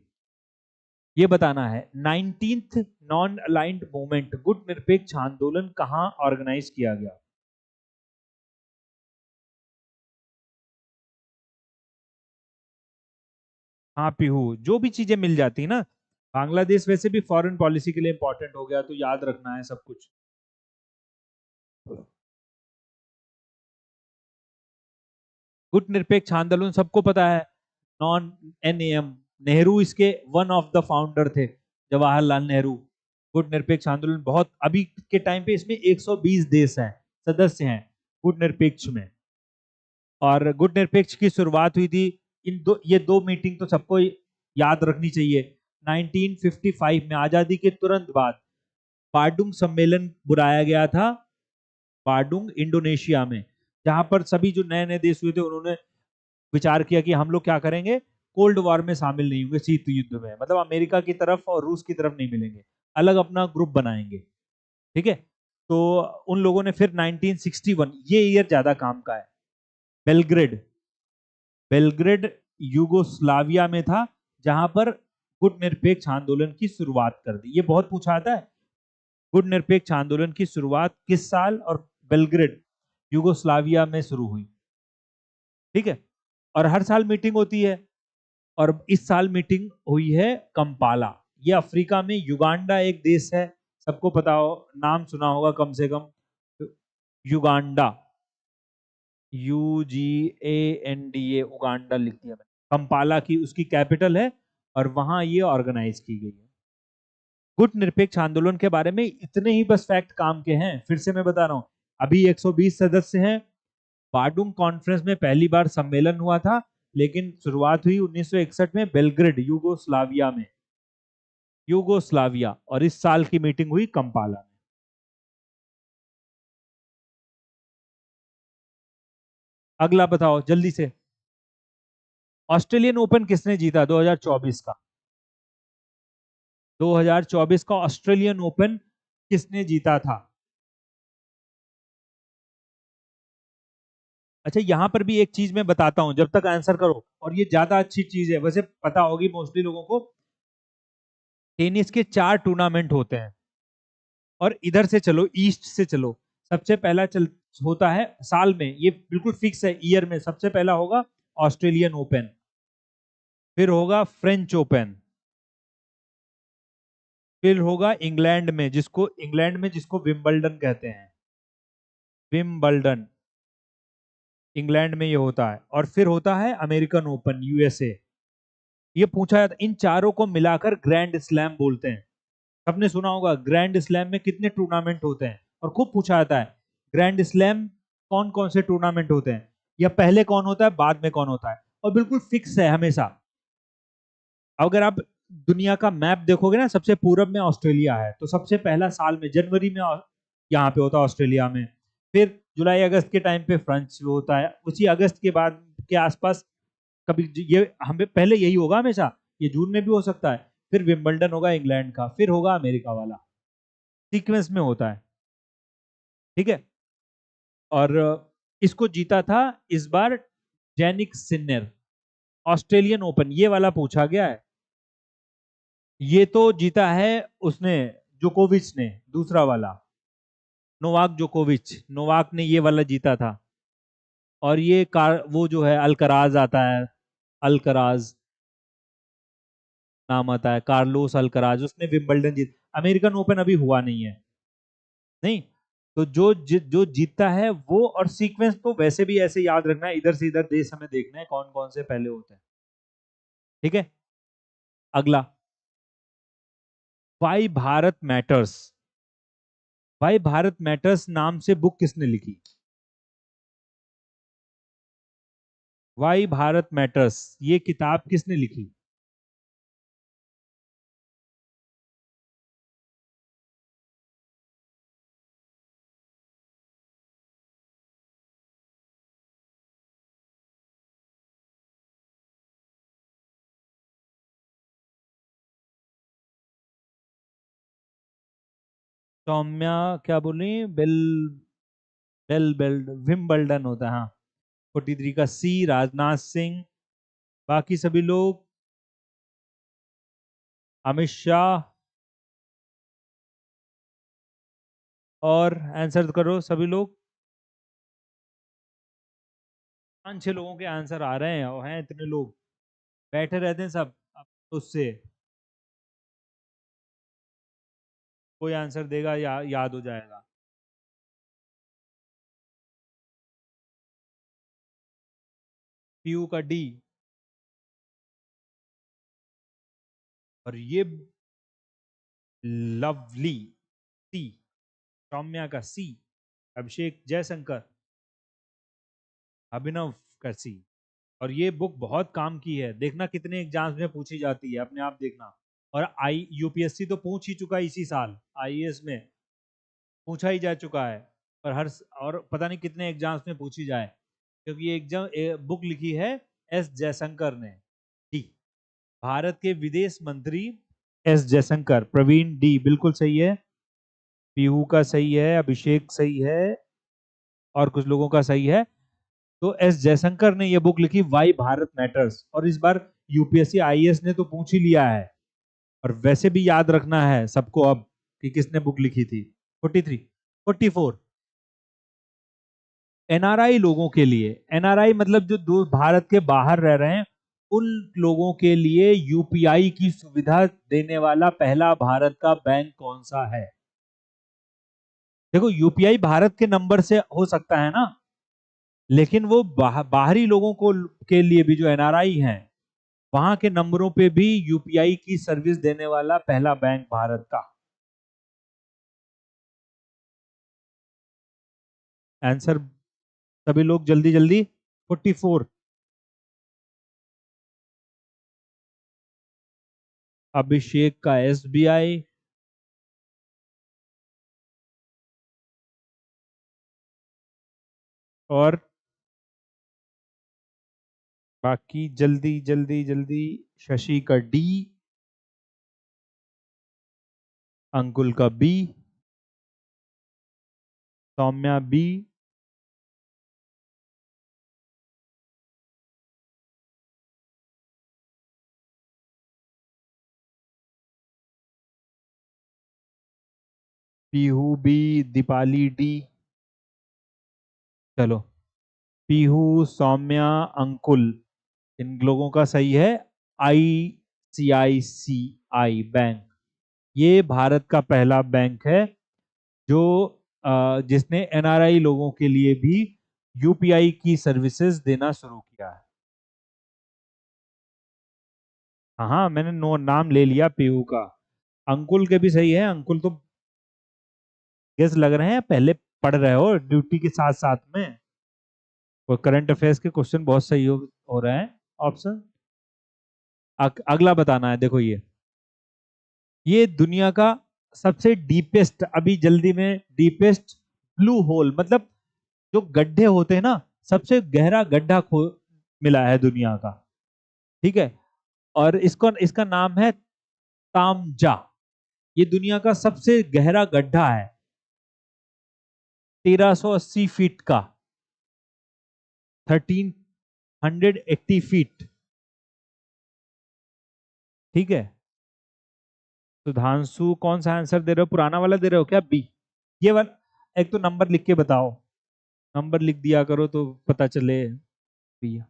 ये बताना है, 19th नॉन अलाइंड मूवमेंट, गुट निरपेक्ष आंदोलन कहाँ ऑर्गेनाइज किया गया? हाँ पीहू, जो भी चीजें मिल जाती ना, बांग्लादेश वैसे भी फॉरेन पॉलिसी के लिए इंपॉर्टेंट हो गया, तो याद रखना है सब कुछ। गुट निरपेक्ष आंदोलन सबको पता है, नॉन NAM, नेहरू इसके वन ऑफ द फाउंडर थे, जवाहरलाल नेहरू। गुट निरपेक्ष आंदोलन बहुत, अभी के टाइम पे इसमें 120 देश हैं, सदस्य हैं गुट निरपेक्ष में। और गुट निरपेक्ष की शुरुआत हुई थी, ये दो मीटिंग तो सबको याद रखनी चाहिए। 1955 में, आजादी के तुरंत बाद, बाडुंग सम्मेलन बुलाया गया था, बाडुंग इंडोनेशिया में, जहां पर सभी जो नए नए देश हुए थे उन्होंने विचार किया कि हम लोग क्या करेंगे, कोल्ड वॉर में शामिल नहीं होंगे, शीत युद्ध में, मतलब अमेरिका की तरफ और रूस की तरफ नहीं मिलेंगे, अलग अपना ग्रुप बनाएंगे। ठीक है, तो उन लोगों ने फिर 1961, ये ईयर ज्यादा काम का है, बेलग्रेड, बेलग्रेड यूगोस्लाविया में था, जहां पर गुट निरपेक्ष आंदोलन की शुरुआत कर दी। ये बहुत पूछा आता है, गुट निरपेक्ष आंदोलन की शुरुआत किस साल और बेलग्रेड यूगोस्लाविया में शुरू हुई। ठीक है, और हर साल मीटिंग होती है, और इस साल मीटिंग हुई है कंपाला। ये अफ्रीका में युगांडा एक देश है, सबको पता हो, नाम सुना होगा कम से कम, युगांडा, UGANDA, उगांडा लिख दिया मैंने। कंपाला की उसकी कैपिटल है और वहां ये ऑर्गेनाइज की गई है। गुट निरपेक्ष आंदोलन के बारे में इतने ही बस फैक्ट काम के हैं, फिर से मैं बता रहा हूं। अभी 120 सदस्य हैं। बाडुंग कॉन्फ्रेंस में पहली बार सम्मेलन हुआ था, लेकिन शुरुआत हुई 1961 में बेलग्रेड, यूगोस्लाविया में, यूगोस्लाविया, और इस साल की मीटिंग हुई कंपाला में। अगला बताओ जल्दी से। ऑस्ट्रेलियन ओपन किसने जीता 2024 का? 2024 का ऑस्ट्रेलियन ओपन किसने जीता था? अच्छा, यहां पर भी एक चीज मैं बताता हूं जब तक आंसर करो, और ये ज्यादा अच्छी चीज है, वैसे पता होगी मोस्टली लोगों को। टेनिस के 4 टूर्नामेंट होते हैं, और इधर से चलो, ईस्ट से चलो। सबसे पहला होता है साल में, ये बिल्कुल फिक्स है, ईयर में सबसे पहला होगा ऑस्ट्रेलियन ओपन, फिर होगा फ्रेंच ओपन, फिर होगा इंग्लैंड में जिसको विंबलडन कहते हैं, विंबलडन, इंग्लैंड में ये होता है, और फिर होता है अमेरिकन ओपन, USA। ये पूछा जाता, इन चारों को मिलाकर ग्रैंड स्लैम बोलते हैं। सबने सुना होगा ग्रैंड स्लैम में कितने टूर्नामेंट होते हैं, और खूब पूछा जाता है ग्रैंड स्लैम कौन कौन से टूर्नामेंट होते हैं, या पहले कौन होता है बाद में कौन होता है, और बिल्कुल फिक्स है हमेशा। अगर आप दुनिया का मैप देखोगे ना, सबसे पूरब में ऑस्ट्रेलिया है, तो सबसे पहला साल में जनवरी में यहाँ पे होता है ऑस्ट्रेलिया में। फिर जुलाई अगस्त के टाइम पे फ्रांस होता है, उसी अगस्त के बाद के आसपास कभी ये हमें पहले यही होगा हमेशा, ये जून में भी हो सकता है। फिर विंबलडन होगा इंग्लैंड का, फिर होगा अमेरिका वाला, सीक्वेंस में होता है, ठीक है। और इसको जीता था इस बार जैनिक सिन्नर, ऑस्ट्रेलियन ओपन ये वाला पूछा गया है। ये तो जीता है उसने, जोकोविच ने, दूसरा वाला, नोवाक जोकोविच, नोवाक ने ये वाला जीता था। और ये वो जो है अल्कराज आता है, अल्कराज नाम आता है, कार्लोस अल्कराज, उसने विंबलडन जीत, अमेरिकन ओपन अभी हुआ नहीं है, नहीं। तो जो जीतता है वो, और सीक्वेंस तो वैसे भी ऐसे याद रखना है, इधर से इधर देश हमें देखना है कौन कौन से पहले होते हैं, ठीक है। अगला, why Bharat matters, why Bharat matters नाम से बुक किसने लिखी? वाई भारत मैटर्स, ये किताब किसने लिखी? सौम्या, क्या बोली, बेल विम्बलडन होता है, हाँ। 43 का सी, राजनाथ सिंह, बाकी सभी लोग, अमित शाह, और आंसर करो सभी लोग। 5-6 लोगों के आंसर आ रहे हैं, और हैं इतने लोग बैठे रहते हैं सब, अब उससे कोई आंसर देगा या याद हो जाएगा। पीयू का डी, और ये लवली सी, सौम्या का सी, अभिषेक जयशंकर, अभिनव का सी। और ये बुक बहुत काम की है, देखना कितने एग्जाम्स में पूछी जाती है, अपने आप देखना। और यूपीएससी तो पूछ ही चुका है इसी साल, आईएएस में पूछा ही जा चुका है, और और पता नहीं कितने एग्जाम्स में पूछी जाए, क्योंकि ये एग्जाम बुक लिखी है एस जयशंकर ने। डी, भारत के विदेश मंत्री एस जयशंकर, प्रवीण डी बिल्कुल सही है, पीहू का सही है, अभिषेक सही है, और कुछ लोगों का सही है। तो एस जयशंकर ने यह बुक लिखी, वाई भारत मैटर्स, और इस बार यूपीएससी आईएएस ने तो पूछ ही लिया है, और वैसे भी याद रखना है सबको अब कि किसने बुक लिखी थी। 43, 44, एनआरआई लोगों के लिए, एनआरआई मतलब जो भारत के बाहर रह रहे हैं, उन लोगों के लिए यूपीआई की सुविधा देने वाला पहला भारत का बैंक कौन सा है? देखो यूपीआई भारत के नंबर से हो सकता है ना, लेकिन वो बाहरी लोगों को के लिए भी, जो एनआरआई हैं, वहां के नंबरों पे भी यूपीआई की सर्विस देने वाला पहला बैंक भारत का। आंसर सभी लोग जल्दी जल्दी। 44। अभिषेक का एसबीआई। और बाकी जल्दी जल्दी जल्दी। शशि का डी। अंकुल का B. Saumya B. Pihu B. Deepali D. चलो, पीहू, सौम्या, अंकुल, इन लोगों का सही है आईसीआईसीआई बैंक। ये भारत का पहला बैंक है जो जिसने एनआरआई लोगों के लिए भी यूपीआई की सर्विसेज देना शुरू किया है। हाँ हाँ, मैंने नो नाम ले लिया पीयू का। अंकुल के भी सही है। अंकुल तो गेस लग रहे हैं, पहले पढ़ रहे हो ड्यूटी के साथ साथ में। और करंट अफेयर्स के क्वेश्चन बहुत सही हो रहे हैं। ऑप्शन अगला बताना है। देखो, ये दुनिया का सबसे डीपेस्ट, अभी जल्दी में, डीपेस्ट ब्लू होल, मतलब जो गड्ढे होते हैं ना, सबसे गहरा गड्ढा खो मिला है दुनिया का। ठीक है। और इसको इसका नाम है तामजा। ये दुनिया का सबसे गहरा गड्ढा है, 1380 फीट का, 1380 फीट। ठीक है। सुधांशु कौन सा आंसर दे रहे हो? पुराना वाला दे रहे हो क्या, बी? ये वाला एक तो नंबर लिख के बताओ। नंबर लिख दिया करो तो पता चले भैया।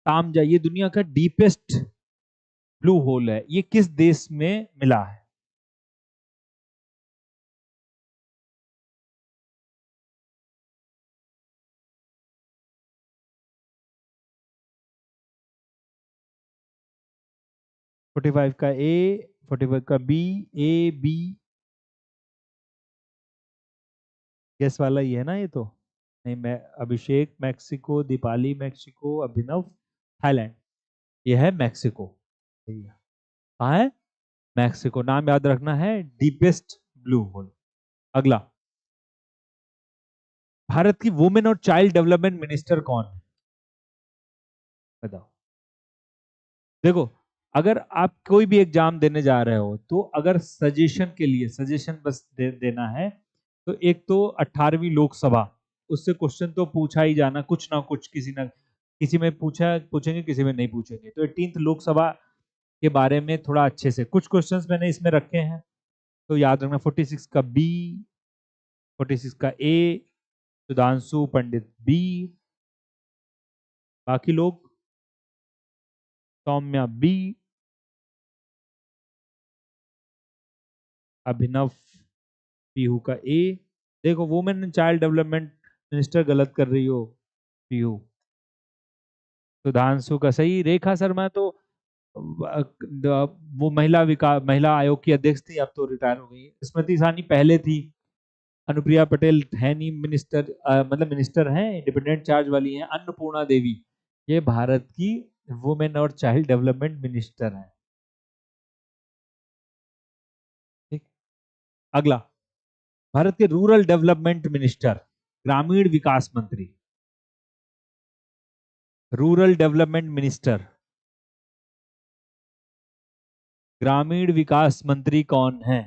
तामजा ये दुनिया का डीपेस्ट ब्लू होल है। ये किस देश में मिला है? फोर्टी फाइव का ए, 45 का बी। ए बी, गैस वाला ही है ना ये तो? नहीं, मैं अभिषेक मैक्सिको, दीपाली मैक्सिको, अभिनव थाईलैंड। ये है मैक्सिको। सही है। कहाँ है? मैक्सिको। नाम याद रखना है, डीपेस्ट ब्लू होल। अगला, भारत की वुमेन और चाइल्ड डेवलपमेंट मिनिस्टर कौन है? बताओ। देखो, अगर आप कोई भी एग्जाम देने जा रहे हो, तो अगर सजेशन के लिए, सजेशन बस देना है, तो एक तो 18वीं लोकसभा, उससे क्वेश्चन तो पूछा ही जाना, कुछ ना कुछ, किसी ना किसी में पूछेंगे, किसी में नहीं पूछेंगे। तो 18th लोकसभा के बारे में थोड़ा अच्छे से कुछ क्वेश्चंस मैंने इसमें रखे हैं, तो याद रखना। 46 का बी, 46 का ए, सुधांशु पंडित बी, बाकी लोग सौम्या बी, अभिनव पीहू का ए। देखो, women and child development minister गलत कर रही हो पीहू। सुधांशु का सही। रेखा शर्मा तो वो महिला आयोग की अध्यक्ष थी, अब तो रिटायर हो गई है। स्मृति ईरानी पहले थी। अनुप्रिया पटेल है नहीं मिनिस्टर, मतलब मिनिस्टर हैं, इंडिपेंडेंट चार्ज वाली हैं। अन्नपूर्णा देवी, ये भारत की वुमेन और चाइल्ड डेवलपमेंट मिनिस्टर हैं। ठीक। अगला, भारत के रूरल डेवलपमेंट मिनिस्टर, ग्रामीण विकास मंत्री, रूरल डेवलपमेंट मिनिस्टर, ग्रामीण विकास मंत्री कौन है?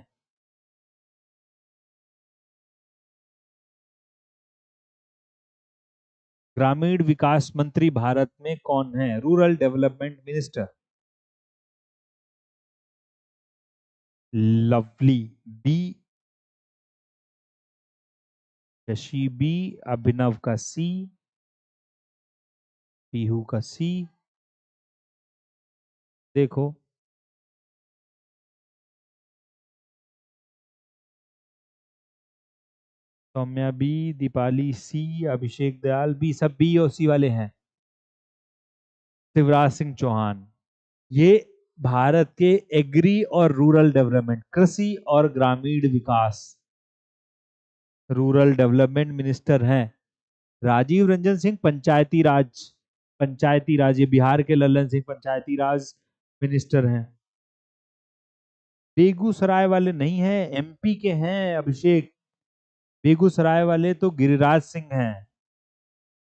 ग्रामीण विकास मंत्री भारत में कौन है? Rural development minister. Lovely B, Shashi B, Abhinav का सी, पीहू का सी। देखो Saumya B, Deepali C, Abhishek Dayal B, सब बी और सी वाले हैं। शिवराज सिंह चौहान, ये भारत के एग्री और रूरल डेवलपमेंट, कृषि और ग्रामीण विकास, रूरल डेवलपमेंट मिनिस्टर हैं। राजीव रंजन सिंह पंचायती राज, पंचायती राज, ये बिहार के लल्लन सिंह पंचायती राज मिनिस्टर हैं। बेगूसराय वाले नहीं हैं, एमपी के हैं अभिषेक। बेगूसराय वाले तो गिरिराज सिंह हैं।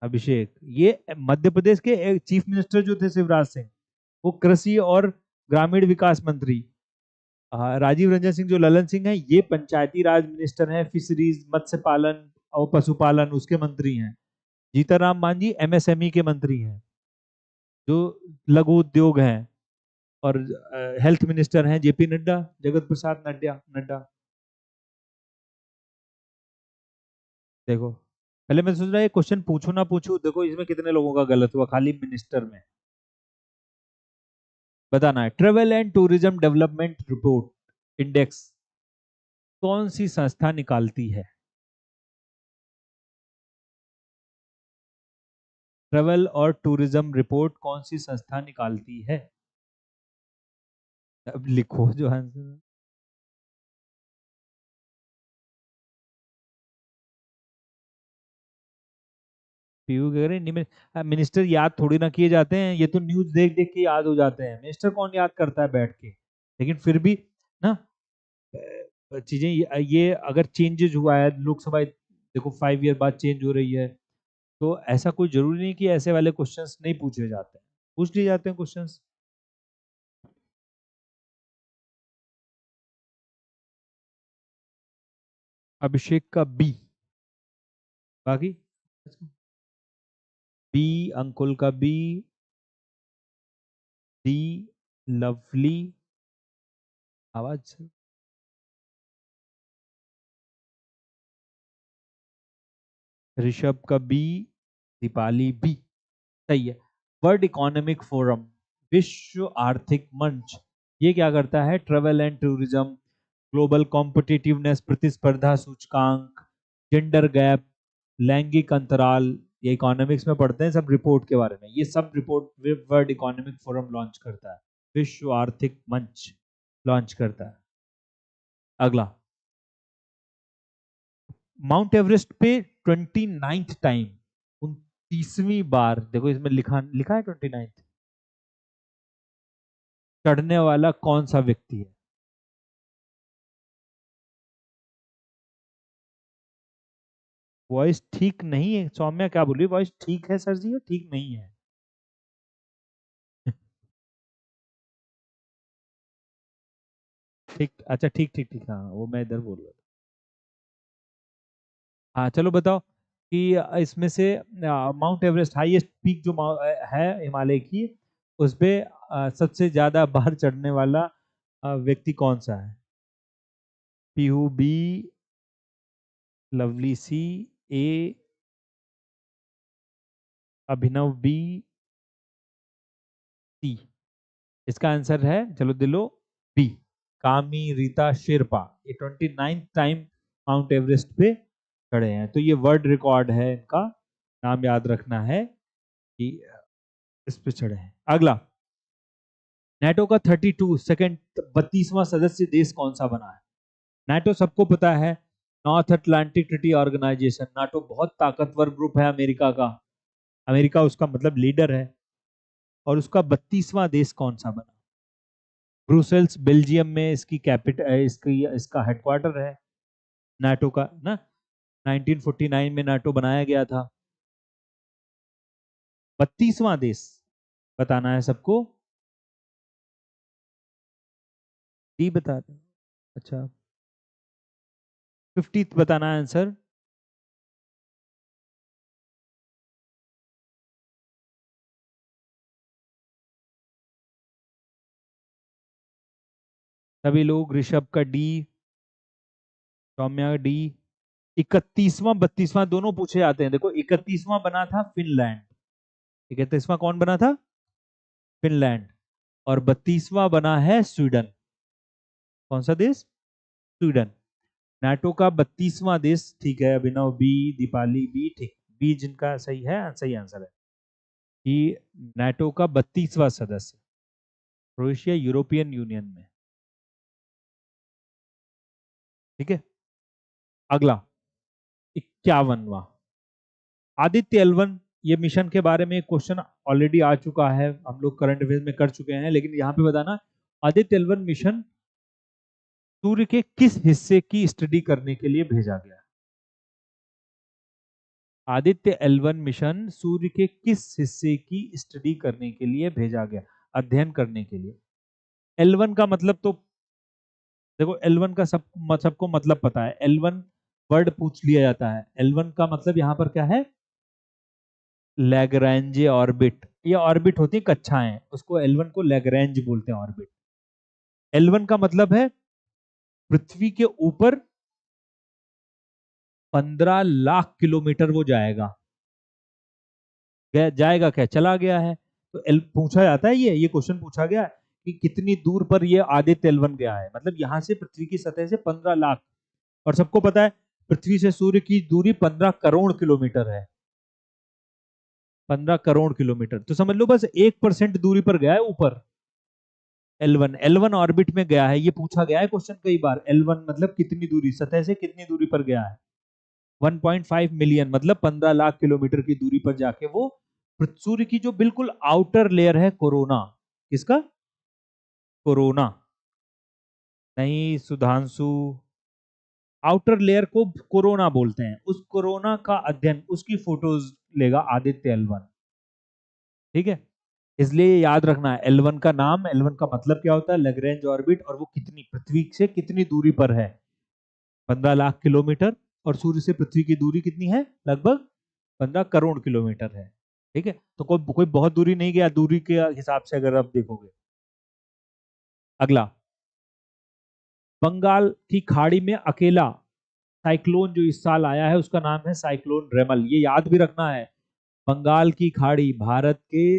अभिषेक ये मध्य प्रदेश के एक चीफ मिनिस्टर जो थे शिवराज सिंह, वो कृषि और ग्रामीण विकास मंत्री। राजीव रंजन सिंह जो ललन सिंह है, ये पंचायती राज मिनिस्टर हैं, फिशरीज, मत्स्य पालन और पशुपालन उसके मंत्री हैं। जीतनराम मांझी एमएसएमई के मंत्री हैं, जो लघु उद्योग हैं। और हेल्थ मिनिस्टर हैं जेपी नड्डा, जगत प्रसाद नड्डा नड्डा। देखो पहले मैं सोच रहा ये क्वेश्चन पूछू ना पूछू, देखो इसमें कितने लोगों का गलत हुआ खाली मिनिस्टर में। बताना है, travel and tourism development report index कौन सी संस्था निकालती है? ट्रेवल और टूरिज्म रिपोर्ट कौन सी संस्था निकालती है? अब लिखो जो आंसर। पीयू कह रहे मिनिस्टर याद थोड़ी ना किए जाते हैं, ये तो न्यूज देख देख के याद हो जाते हैं। मिनिस्टर कौन याद करता है बैठ के? लेकिन फिर भी ना चीजें ये अगर चेंजेस हुआ है लोकसभा, देखो 5 ईयर बाद चेंज हो रही है, तो ऐसा कोई जरूरी नहीं कि ऐसे वाले क्वेश्चंस नहीं पूछे जाते हैं, पूछ लिए जाते हैं क्वेश्चंस। अभिषेक का बी, बाकी बी, अंकुल का बी, डी लवली, आवाज, ऋषभ का बी, दीपाली बी। सही है। वर्ल्ड इकोनॉमिक फोरम, विश्व आर्थिक मंच, ये क्या करता है? Travel and tourism, global competitiveness प्रतिस्पर्धा सूचकांक, जेंडर गैप, लैंगिक अंतराल, ये इकोनॉमिक्स में पढ़ते हैं सब रिपोर्ट के बारे में। ये सब report world economic forum launch करता है, विश्व आर्थिक मंच लॉन्च करता है। अगला, माउंट एवरेस्ट पे 29th टाइम, 29वीं बार, देखो इसमें लिखा लिखा है 29th, चढ़ने वाला कौन सा व्यक्ति है? वॉइस ठीक नहीं है सौम्या, क्या बोली? वॉइस ठीक है सर जी या ठीक नहीं है? ठीक, अच्छा ठीक ठीक ठीक, हाँ वो मैं इधर बोल रहा था। हाँ चलो बताओ कि इसमें से माउंट एवरेस्ट हाईएस्ट पीक जो है हिमालय की, उस पे सबसे ज्यादा बार चढ़ने वाला व्यक्ति कौन सा है? पीहू बी, लवली सी, ए, अभिनव बी, सी। इसका आंसर है, चलो दिलो, बी, कामी रीता शेरपा। ये 29th टाइम माउंट एवरेस्ट पे चढ़े हैं, तो ये वर्ल्ड रिकॉर्ड है इनका, नाम याद रखना है कि इस पे चढ़े हैं। अगला, नाटो का 32वां सदस्य देश कौन सा बना है? नाटो सबको पता है, North Atlantic Treaty Organisation. NATO बहुत ताकतवर ग्रुप है अमेरिका का, अमेरिका उसका मतलब लीडर है। और उसका 32वां देश कौन सा बना? ब्रुसेल्स बेल्जियम में इसकी कैपिटल, इसकी इसका हेडक्वार्टर है नाटो का ना। 1949 में नाटो बनाया गया था। 32वां देश बताना है सबको। डी बता रहे हैं। अच्छा, 50th बताना है आंसर। सभी लोग, ऋषभ का डी, सौम्या का डी। 31वां 32वां दोनों पूछे जाते हैं। देखो 31वां बना था फिनलैंड, 31वां कौन बना था? फिनलैंड। और 32वां बना है स्वीडन। कौन सा देश? स्वीडन। नाटो का 32वां देश, ठीक है, अभिनव बी, दीपाली बी, ठीक, बी जिनका सही है, सही आंसर है कि नाटो का 32वां सदस्य क्रोएशिया यूरोपियन यूनियन में। ठीक है, अगला 51वां आदित्य L1, ये मिशन के बारे में क्वेश्चन ऑलरेडी आ चुका है, हम लोग करंट अफेयर में कर चुके हैं, लेकिन यहाँ पे बताना आदित्य L1 मिशन सूर्य के किस हिस्से की स्टडी करने के लिए भेजा गया? आदित्य L1 मिशन सूर्य के किस हिस्से की स्टडी करने के लिए भेजा गया, अध्ययन करने के लिए? L1 का मतलब तो देखो, L1 का सबको मतलब पता है, L1 वर्ड पूछ लिया जाता है। L1 का मतलब यहाँ पर क्या है? लैग्रैंज ऑर्बिट। ये ऑर्बिट होती है कक्षाएं, उसको L1 को लैग्रैंज बोलते हैं ऑर्बिट। L1 का मतलब है पृथ्वी के ऊपर 15 लाख किलोमीटर वो जाएगा। जाएगा क्या, चला गया है? तो पूछा जाता है, ये क्वेश्चन पूछा गया कि कितनी दूर पर ये आदित्य L1 गया है, मतलब यहां से पृथ्वी की सतह से 15 लाख। और सबको पता है पृथ्वी से सूर्य की दूरी 15 करोड़ किलोमीटर है। 15 करोड़ किलोमीटर, तो समझ लो बस 1% दूरी पर गया है ऊपर। L1 ऑर्बिट में गया है, ये पूछा गया है क्वेश्चन कई बार। L1 मतलब कितनी दूरी, सतह से कितनी दूरी पर गया है? 1.5 मिलियन, मतलब 15 लाख किलोमीटर की दूरी पर जाके वो सूर्य की जो बिल्कुल आउटर लेयर है कोरोना, किसका? कोरोना नहीं सुधांशु, आउटर लेयर को कोरोना बोलते हैं, उस कोरोना का अध्ययन, उसकी फोटोज लेगा आदित्य L1। ठीक है, इसलिए याद रखना है L1 का नाम, L1 का मतलब क्या होता है, लैग्रैंज ऑर्बिट, और वो कितनी, पृथ्वी से कितनी दूरी पर है? 15 लाख किलोमीटर। और सूर्य से पृथ्वी की दूरी कितनी है? लगभग 15 करोड़ किलोमीटर है। ठीक है, तो कोई कोई बहुत दूरी नहीं गया, दूरी के हिसाब से अगर आप देखोगे। अगला, बंगाल की खाड़ी में अकेला साइक्लोन जो इस साल आया है उसका नाम है साइक्लोन रेमल। ये याद भी रखना है, बंगाल की खाड़ी भारत के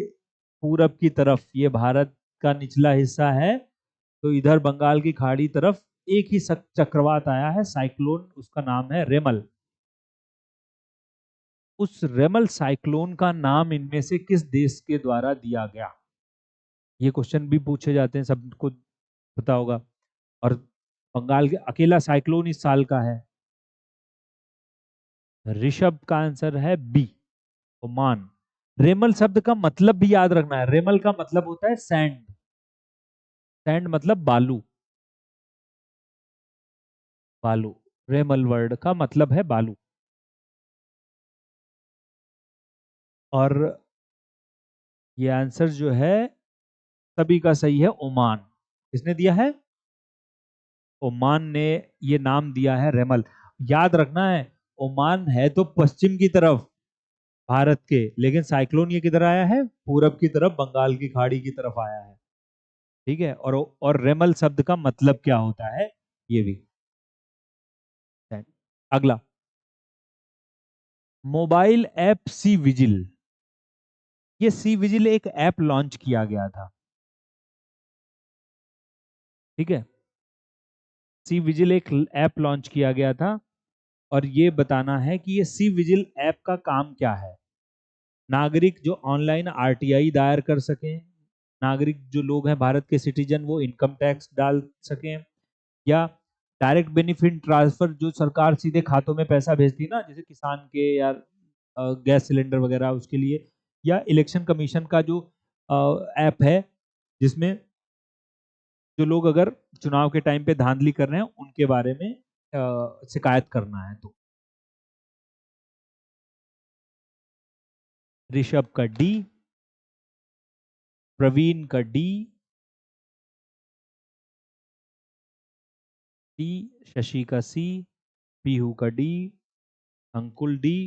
पूरब की तरफ, ये भारत का निचला हिस्सा है, तो इधर बंगाल की खाड़ी तरफ एक ही चक्रवात आया है साइक्लोन, उसका नाम है रेमल। उस रेमल साइक्लोन का नाम इनमें से किस देश के द्वारा दिया गया? ये क्वेश्चन भी पूछे जाते हैं, सबको पता होगा। और बंगाल के अकेला साइक्लोन इस साल का है। ऋषभ का आंसर है बी, ओमान। रेमल शब्द का मतलब भी याद रखना है, रेमल का मतलब होता है सैंड। सैंड मतलब बालू, बालू, रेमल वर्ड का मतलब है बालू। और ये आंसर जो है सभी का सही है, ओमान। किसने दिया है? ओमान ने ये नाम दिया है रेमल। याद रखना है, ओमान है तो पश्चिम की तरफ भारत के, लेकिन साइक्लोन ये किधर आया है? पूरब की तरफ, बंगाल की खाड़ी की तरफ आया है। ठीक है, और रेमल शब्द का मतलब क्या होता है ये भी। अगला, मोबाइल ऐप सी विजिल, ये सी विजिल एक ऐप लॉन्च किया गया था। ठीक है, सी विजिल एक ऐप लॉन्च किया गया था, और ये बताना है कि ये सी विजिल ऐप का काम क्या है। नागरिक जो ऑनलाइन आरटीआई दायर कर सकें, नागरिक जो लोग हैं भारत के सिटीजन वो इनकम टैक्स डाल सकें, या डायरेक्ट बेनिफिट ट्रांसफर, जो सरकार सीधे खातों में पैसा भेजती है ना, जैसे किसान के या गैस सिलेंडर वगैरह उसके लिए, या इलेक्शन कमीशन का जो ऐप है जिसमें जो लोग अगर चुनाव के टाइम पे धांधली कर रहे हैं उनके बारे में शिकायत करना है। तो ऋषभ का डी, प्रवीण का डी, डी, शशि का सी, पीहू का D, Ankul D,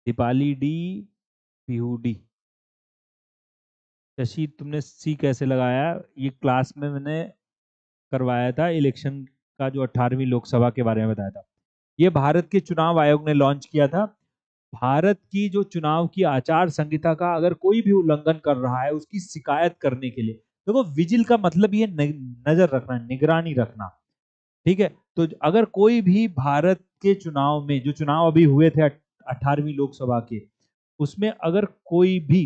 Deepali D, Pihu D. Shashi तुमने सी कैसे लगाया? ये क्लास में मैंने करवाया था, इलेक्शन का जो 18वीं लोकसभा के बारे में बताया था। ये भारत के चुनाव आयोग ने लॉन्च किया था। भारत की जो चुनाव की आचार संहिता का अगर कोई भी उल्लंघन कर रहा है उसकी शिकायत करने के लिए, देखो विजिल का मतलब ये नजर रखना, निगरानी रखना, ठीक है। तो अगर कोई भी भारत के चुनाव में, जो चुनाव अभी हुए थे 18वीं लोकसभा के, उसमें अगर कोई भी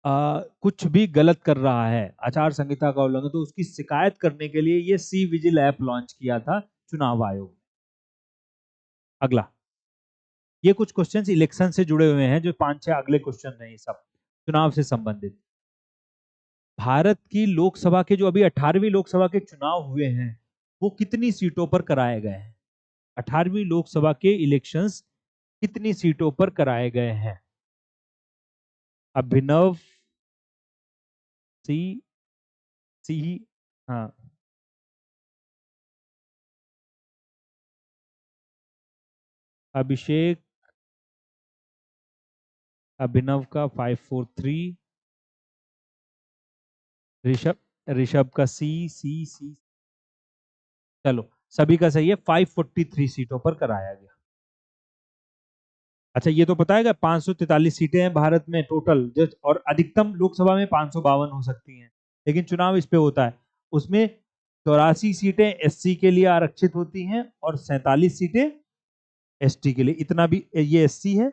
कुछ भी गलत कर रहा है, आचार संहिता का उल्लंघन, तो उसकी शिकायत करने के लिए ये सी विजिल ऐप लॉन्च किया था चुनाव आयोग। अगला, ये कुछ क्वेश्चंस इलेक्शन से जुड़े हुए हैं, जो 5-6 अगले क्वेश्चन हैं, ये सब चुनाव से संबंधित। भारत की लोकसभा के जो अभी 18वीं लोकसभा के चुनाव हुए हैं, वो कितनी सीटों पर कराए गए हैं? 18वीं लोकसभा के इलेक्शंस कितनी सीटों पर कराए गए हैं? अभिनव, सी, सी, हाँ, अभिषेक, अभिनव का 543, ऋषभ, ऋषभ का सी, सी, सी, चलो सभी का सही है, 543 सीटों पर कराया गया। अच्छा, ये तो पता है 543 सीटें हैं भारत में टोटल, और अधिकतम लोकसभा में 552 हो सकती हैं, लेकिन चुनाव इस पे होता है। उसमें 84 सीटें एससी के लिए आरक्षित होती हैं और 47 सीटें एसटी के लिए। इतना भी, ये एससी है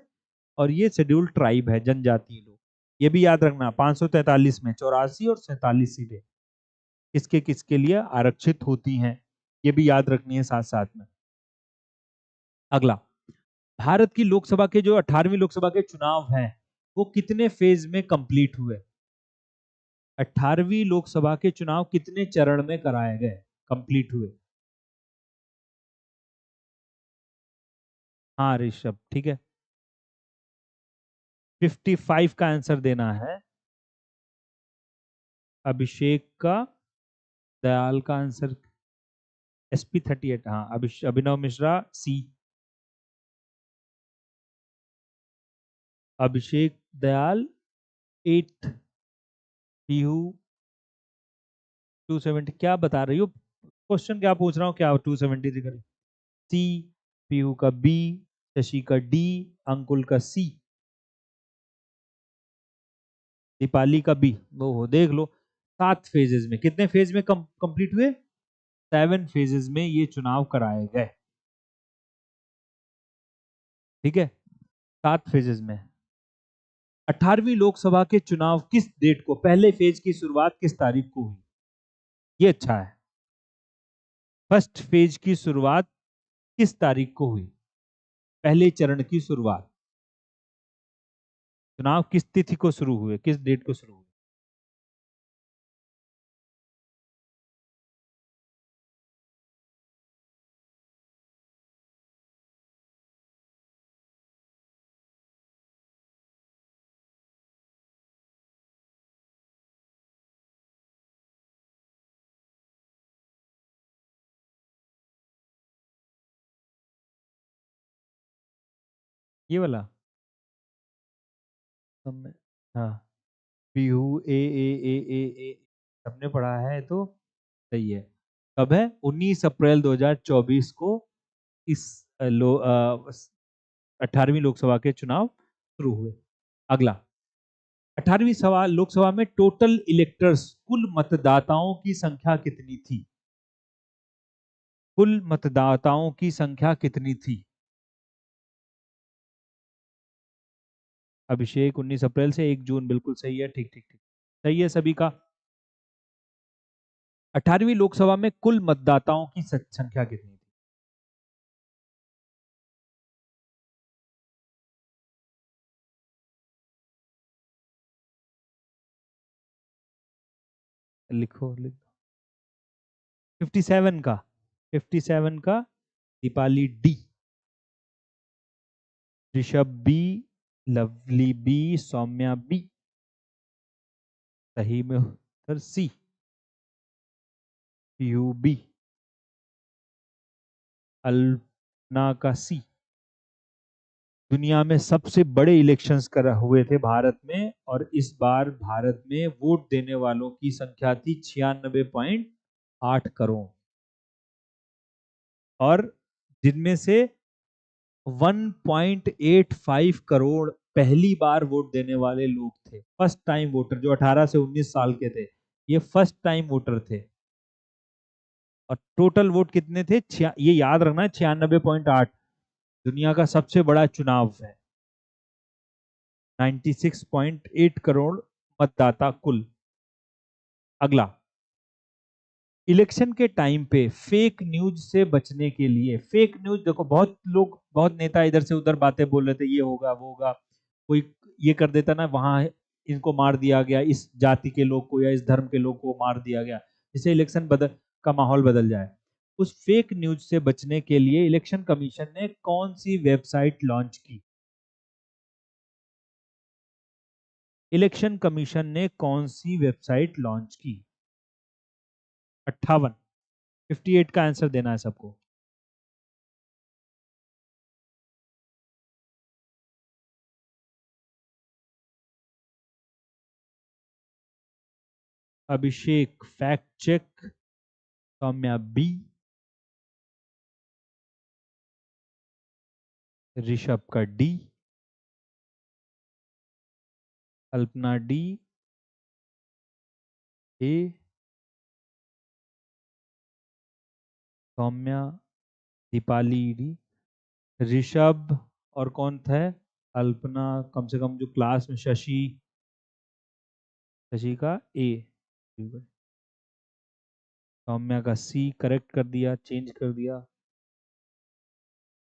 और ये शेड्यूल्ड ट्राइब है, जनजातीय लोग। ये भी याद रखना, 543 में 84 और 47 सीटें किसके किसके लिए आरक्षित होती हैं, ये भी याद रखनी है साथ साथ में। अगला, भारत की लोकसभा के जो 18वीं लोकसभा के चुनाव हैं, वो कितने फेज में कंप्लीट हुए? 18वीं लोकसभा के चुनाव कितने चरण में कराए गए, कंप्लीट हुए? हाँ ऋषभ, ठीक है, 55 का आंसर देना है। अभिषेक का, दयाल का आंसर SP 38, हाँ, अभिनव मिश्रा सी, अभिषेक दयाल 8, पीहू 270। क्या बता रही हो, क्वेश्चन क्या पूछ रहा हूँ, क्या 270 दिख रही? सी, पीहू का बी, शशि का डी, अंकुल का सी, दीपाली का बी। वो हो, देख लो, 7 फेजेस में, कितने फेज में कंप्लीट हुए? 7 फेजेस में ये चुनाव कराए गए, ठीक है, 7 फेजेस में। 18वीं लोकसभा के चुनाव किस डेट को, पहले फेज की शुरुआत किस तारीख को हुई? ये अच्छा है, फर्स्ट फेज की शुरुआत किस तारीख को हुई? पहले चरण की शुरुआत, चुनाव किस तिथि को शुरू हुए, किस डेट को शुरू हुए? ये वाला, हमने, हाँ, पीहू ए हमने पढ़ा है तो सही है। कब है? 19 अप्रैल 2024 को इस 18वीं लोकसभा के चुनाव शुरू हुए। अगला, 18वीं सभा लोकसभा में टोटल इलेक्टर्स, कुल मतदाताओं की संख्या कितनी थी? कुल मतदाताओं की संख्या कितनी थी? अभिषेक 19 अप्रैल से 1 जून, बिल्कुल सही है, ठीक ठीक ठीक, सही है सभी का। 18वीं लोकसभा में कुल मतदाताओं की संख्या कितनी थी? लिखो लिखो, 57 का, 57 का, Deepali D, Rishabh B, Lovely B, Saumya B, सही में उत्तर सी, पीयू बी, अल्पना का सी। दुनिया में सबसे बड़े इलेक्शंस कर हुए थे भारत में, और इस बार भारत में वोट देने वालों की संख्या थी 96.8 करोड़, और जिनमें से 1.85 करोड़ पहली बार वोट देने वाले लोग थे, फर्स्ट टाइम वोटर, जो 18 से 19 साल के थे, ये फर्स्ट टाइम वोटर थे। और टोटल वोट कितने थे? ये याद रखना है, 96.8। दुनिया का सबसे बड़ा चुनाव है। 96.8 करोड़ मतदाता कुल। अगला, इलेक्शन के टाइम पे फेक न्यूज से बचने के लिए, फेक न्यूज देखो, बहुत लोग, बहुत नेता इधर से उधर बातें बोल रहे थे, ये होगा वो होगा, कोई ये कर देता ना, वहां इनको मार दिया गया, इस जाति के लोग को या इस धर्म के लोग को मार दिया गया, जिससे इलेक्शन बदल का माहौल बदल जाए। उस फेक न्यूज से बचने के लिए इलेक्शन कमीशन ने कौन सी वेबसाइट लॉन्च की? इलेक्शन कमीशन ने कौन सी वेबसाइट लॉन्च की? 58, 58 का आंसर देना है सबको। Abhishek fact check, Saumya B, Rishabh का D, Kalpana D, A, Saumya, Deepali D, Rishabh, और कौन था? कल्पना, कम से कम जो क्लास में शशि, शशि का ए, सौम्या का सी करेक्ट कर दिया, चेंज कर दिया,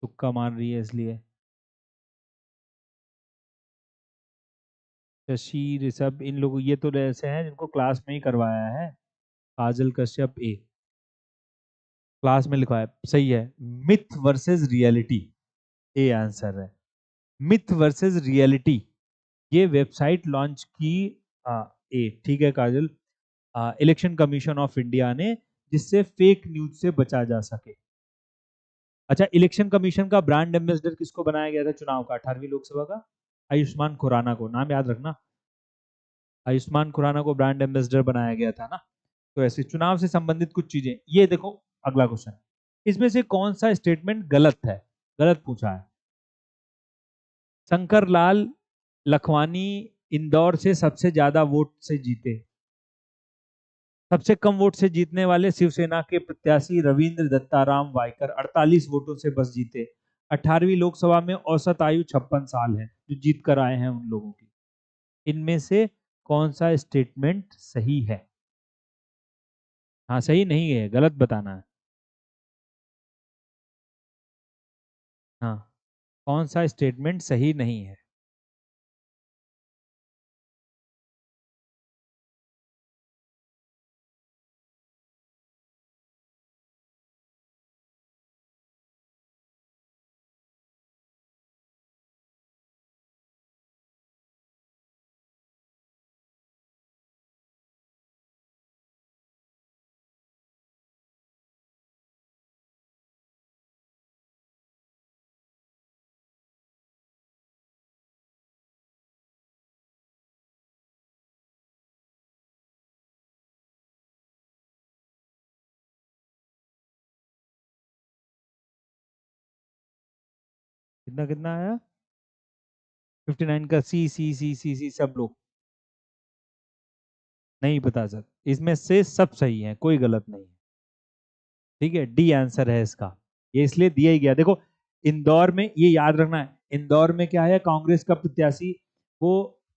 तुक्का मार रही है इसलिए। शशि, ऋषभ, इन लोगों, ये तो ऐसे हैं जिनको क्लास में ही करवाया है। काजल कश्यप ए, क्लास में लिखवाया, सही है। Myth versus reality, A answer है। मिथ वर्सेस रियलिटी, ये वेबसाइट लॉन्च की ए, ठीक है काजल, इलेक्शन कमीशन ऑफ इंडिया ने, जिससे फेक न्यूज से बचा जा सके। अच्छा, इलेक्शन कमीशन का ब्रांड एम्बेसडर किसको बनाया गया था चुनाव का, 18वीं लोकसभा का? आयुष्मान खुराना को, नाम याद रखना, आयुष्मान खुराना को ब्रांड एम्बेसडर बनाया गया था ना। तो ऐसे चुनाव से संबंधित कुछ चीजें, ये देखो अगला क्वेश्चन, इसमें से कौन सा स्टेटमेंट गलत है? गलत पूछा है। शंकर लाल लखवानी इंदौर से सबसे ज्यादा वोट से जीते। सबसे कम वोट से जीतने वाले शिवसेना के प्रत्याशी रविंद्र दत्ताराम वायकर 48 वोटों से बस जीते। 18वीं लोकसभा में औसत आयु 56 साल है जो जीत कर आए हैं उन लोगों की। इनमें से कौन सा स्टेटमेंट सही है? हाँ, सही नहीं है, गलत बताना है। हाँ, कौन सा स्टेटमेंट सही नहीं है? कितना कितना आया? 59 का सी सी सी सी सी, सब लोग नहीं बता सकते, इसमें से सब सही है, कोई गलत नहीं है। ठीक है, डी आंसर है इसका, ये इसलिए दिया ही गया। देखो, इंदौर में ये याद रखना है, इंदौर में क्या है, कांग्रेस का प्रत्याशी वो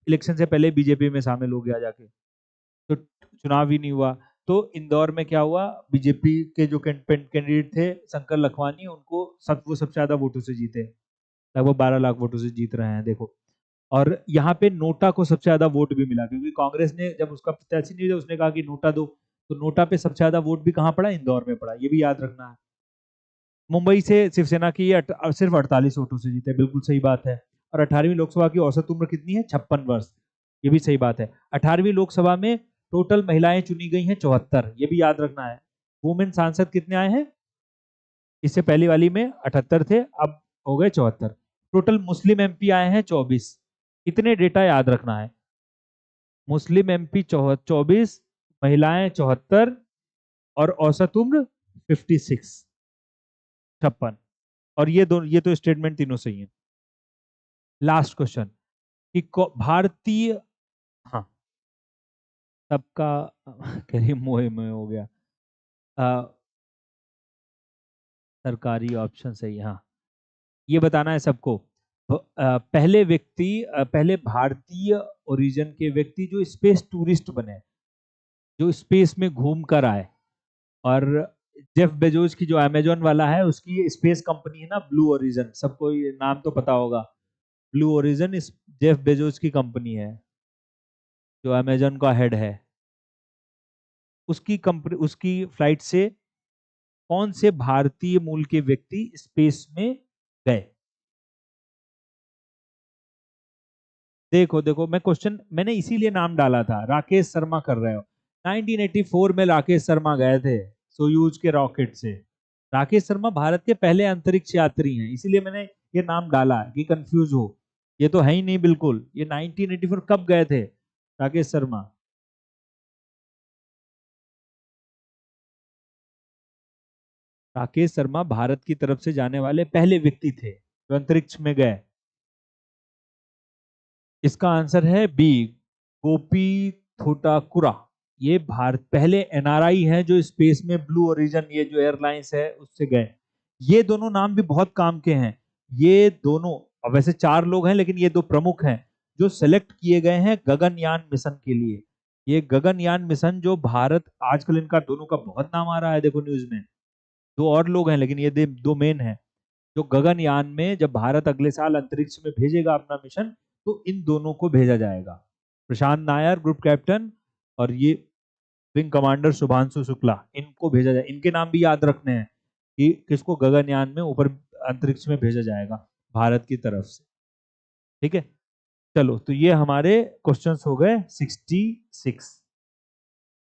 इलेक्शन से पहले बीजेपी में शामिल हो गया जाके, तो चुनाव ही नहीं हुआ। तो इंदौर में क्या हुआ, बीजेपी के जो कैंडिडेट थे शंकर लखवानी, उनको वो सबसे ज्यादा वोटों से जीते, लगभग 12 लाख वोटों से जीत रहे हैं, देखो। और यहाँ पे नोटा को सबसे ज्यादा वोट भी मिला, क्योंकि कांग्रेस ने जब उसका प्रत्याशी नहीं दिया, उसने कहा कि नोटा दो, तो नोटा पे सबसे ज्यादा वोट भी कहाँ पड़ा, इंदौर में पड़ा, ये भी याद रखना है। मुंबई से शिवसेना की सिर्फ 48 वोटों से जीते, बिल्कुल सही बात है। और 18वीं लोकसभा की औसत उम्र कितनी है, 56 वर्ष, ये भी सही बात है। 18वीं लोकसभा में टोटल महिलाएं चुनी गई हैं 74, ये भी याद रखना है। वुमेन सांसद कितने आए हैं? इससे पहली वाली में 78 थे, अब हो गए 74। टोटल मुस्लिम एमपी आए हैं 24। इतने डेटा याद रखना है, मुस्लिम एमपी 24, महिलाएं 74, और औसत उम्र 56, 56। और ये तो स्टेटमेंट तीनों सही है। लास्ट क्वेश्चन कि भारतीय, हाँ सबका करिए मोहे में हो गया। सरकारी ऑप्शन सही है, हाँ। ये बताना है सबको, पहले भारतीय ओरिजिन के व्यक्ति जो स्पेस टूरिस्ट बने, जो स्पेस में घूम कर आए। और जेफ बेजोस की जो अमेजोन वाला है उसकी स्पेस कंपनी है ना, ब्लू ओरिजिन, सबको ये नाम तो पता होगा। ब्लू ओरिजिन इस जेफ बेजोस की कंपनी है, जो अमेजोन का हेड है। उसकी कंपनी, उसकी फ्लाइट से कौन से भारतीय मूल के व्यक्ति स्पेस में गए? देखो देखो, मैं क्वेश्चन मैंने इसीलिए नाम डाला था, राकेश शर्मा कर रहे हो। 1984 में राकेश शर्मा गए थे सोयूज के रॉकेट से। राकेश शर्मा भारत के पहले अंतरिक्ष यात्री हैं, इसीलिए मैंने ये नाम डाला कि कंफ्यूज हो। ये तो है ही नहीं बिल्कुल। ये 1984 कब गए थे राकेश शर्मा? राकेश शर्मा भारत की तरफ से जाने वाले पहले व्यक्ति थे जो अंतरिक्ष में गए। इसका आंसर है बी, गोपी थोटाकुरा। ये भारत पहले एनआरआई हैं जो स्पेस में ब्लू ओरिजिन, ये जो एयरलाइंस है उससे गए। ये दोनों नाम भी बहुत काम के हैं। ये दोनों, अब वैसे चार लोग हैं लेकिन ये दो प्रमुख हैं जो सेलेक्ट किए गए हैं गगनयान मिशन के लिए। ये गगनयान मिशन जो भारत, आजकल इनका दोनों का बहुत नाम आ रहा है देखो न्यूज में। दो और लोग हैं लेकिन ये दो मेन हैं जो गगनयान में, जब भारत अगले साल अंतरिक्ष में भेजेगा अपना मिशन, तो इन दोनों को भेजा जाएगा। प्रशांत नायर ग्रुप कैप्टन, और ये विंग कमांडर शुभांशु शुक्ला, इनको भेजा जाए। इनके नाम भी याद रखने हैं कि किसको गगनयान में ऊपर अंतरिक्ष में भेजा जाएगा भारत की तरफ से। ठीक है, चलो तो ये हमारे क्वेश्चंस हो गए 66।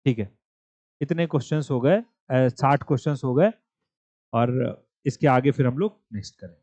ठीक है, इतने क्वेश्चंस हो गए, 60 क्वेश्चंस हो गए। और इसके आगे फिर हम लोग नेक्स्ट करें।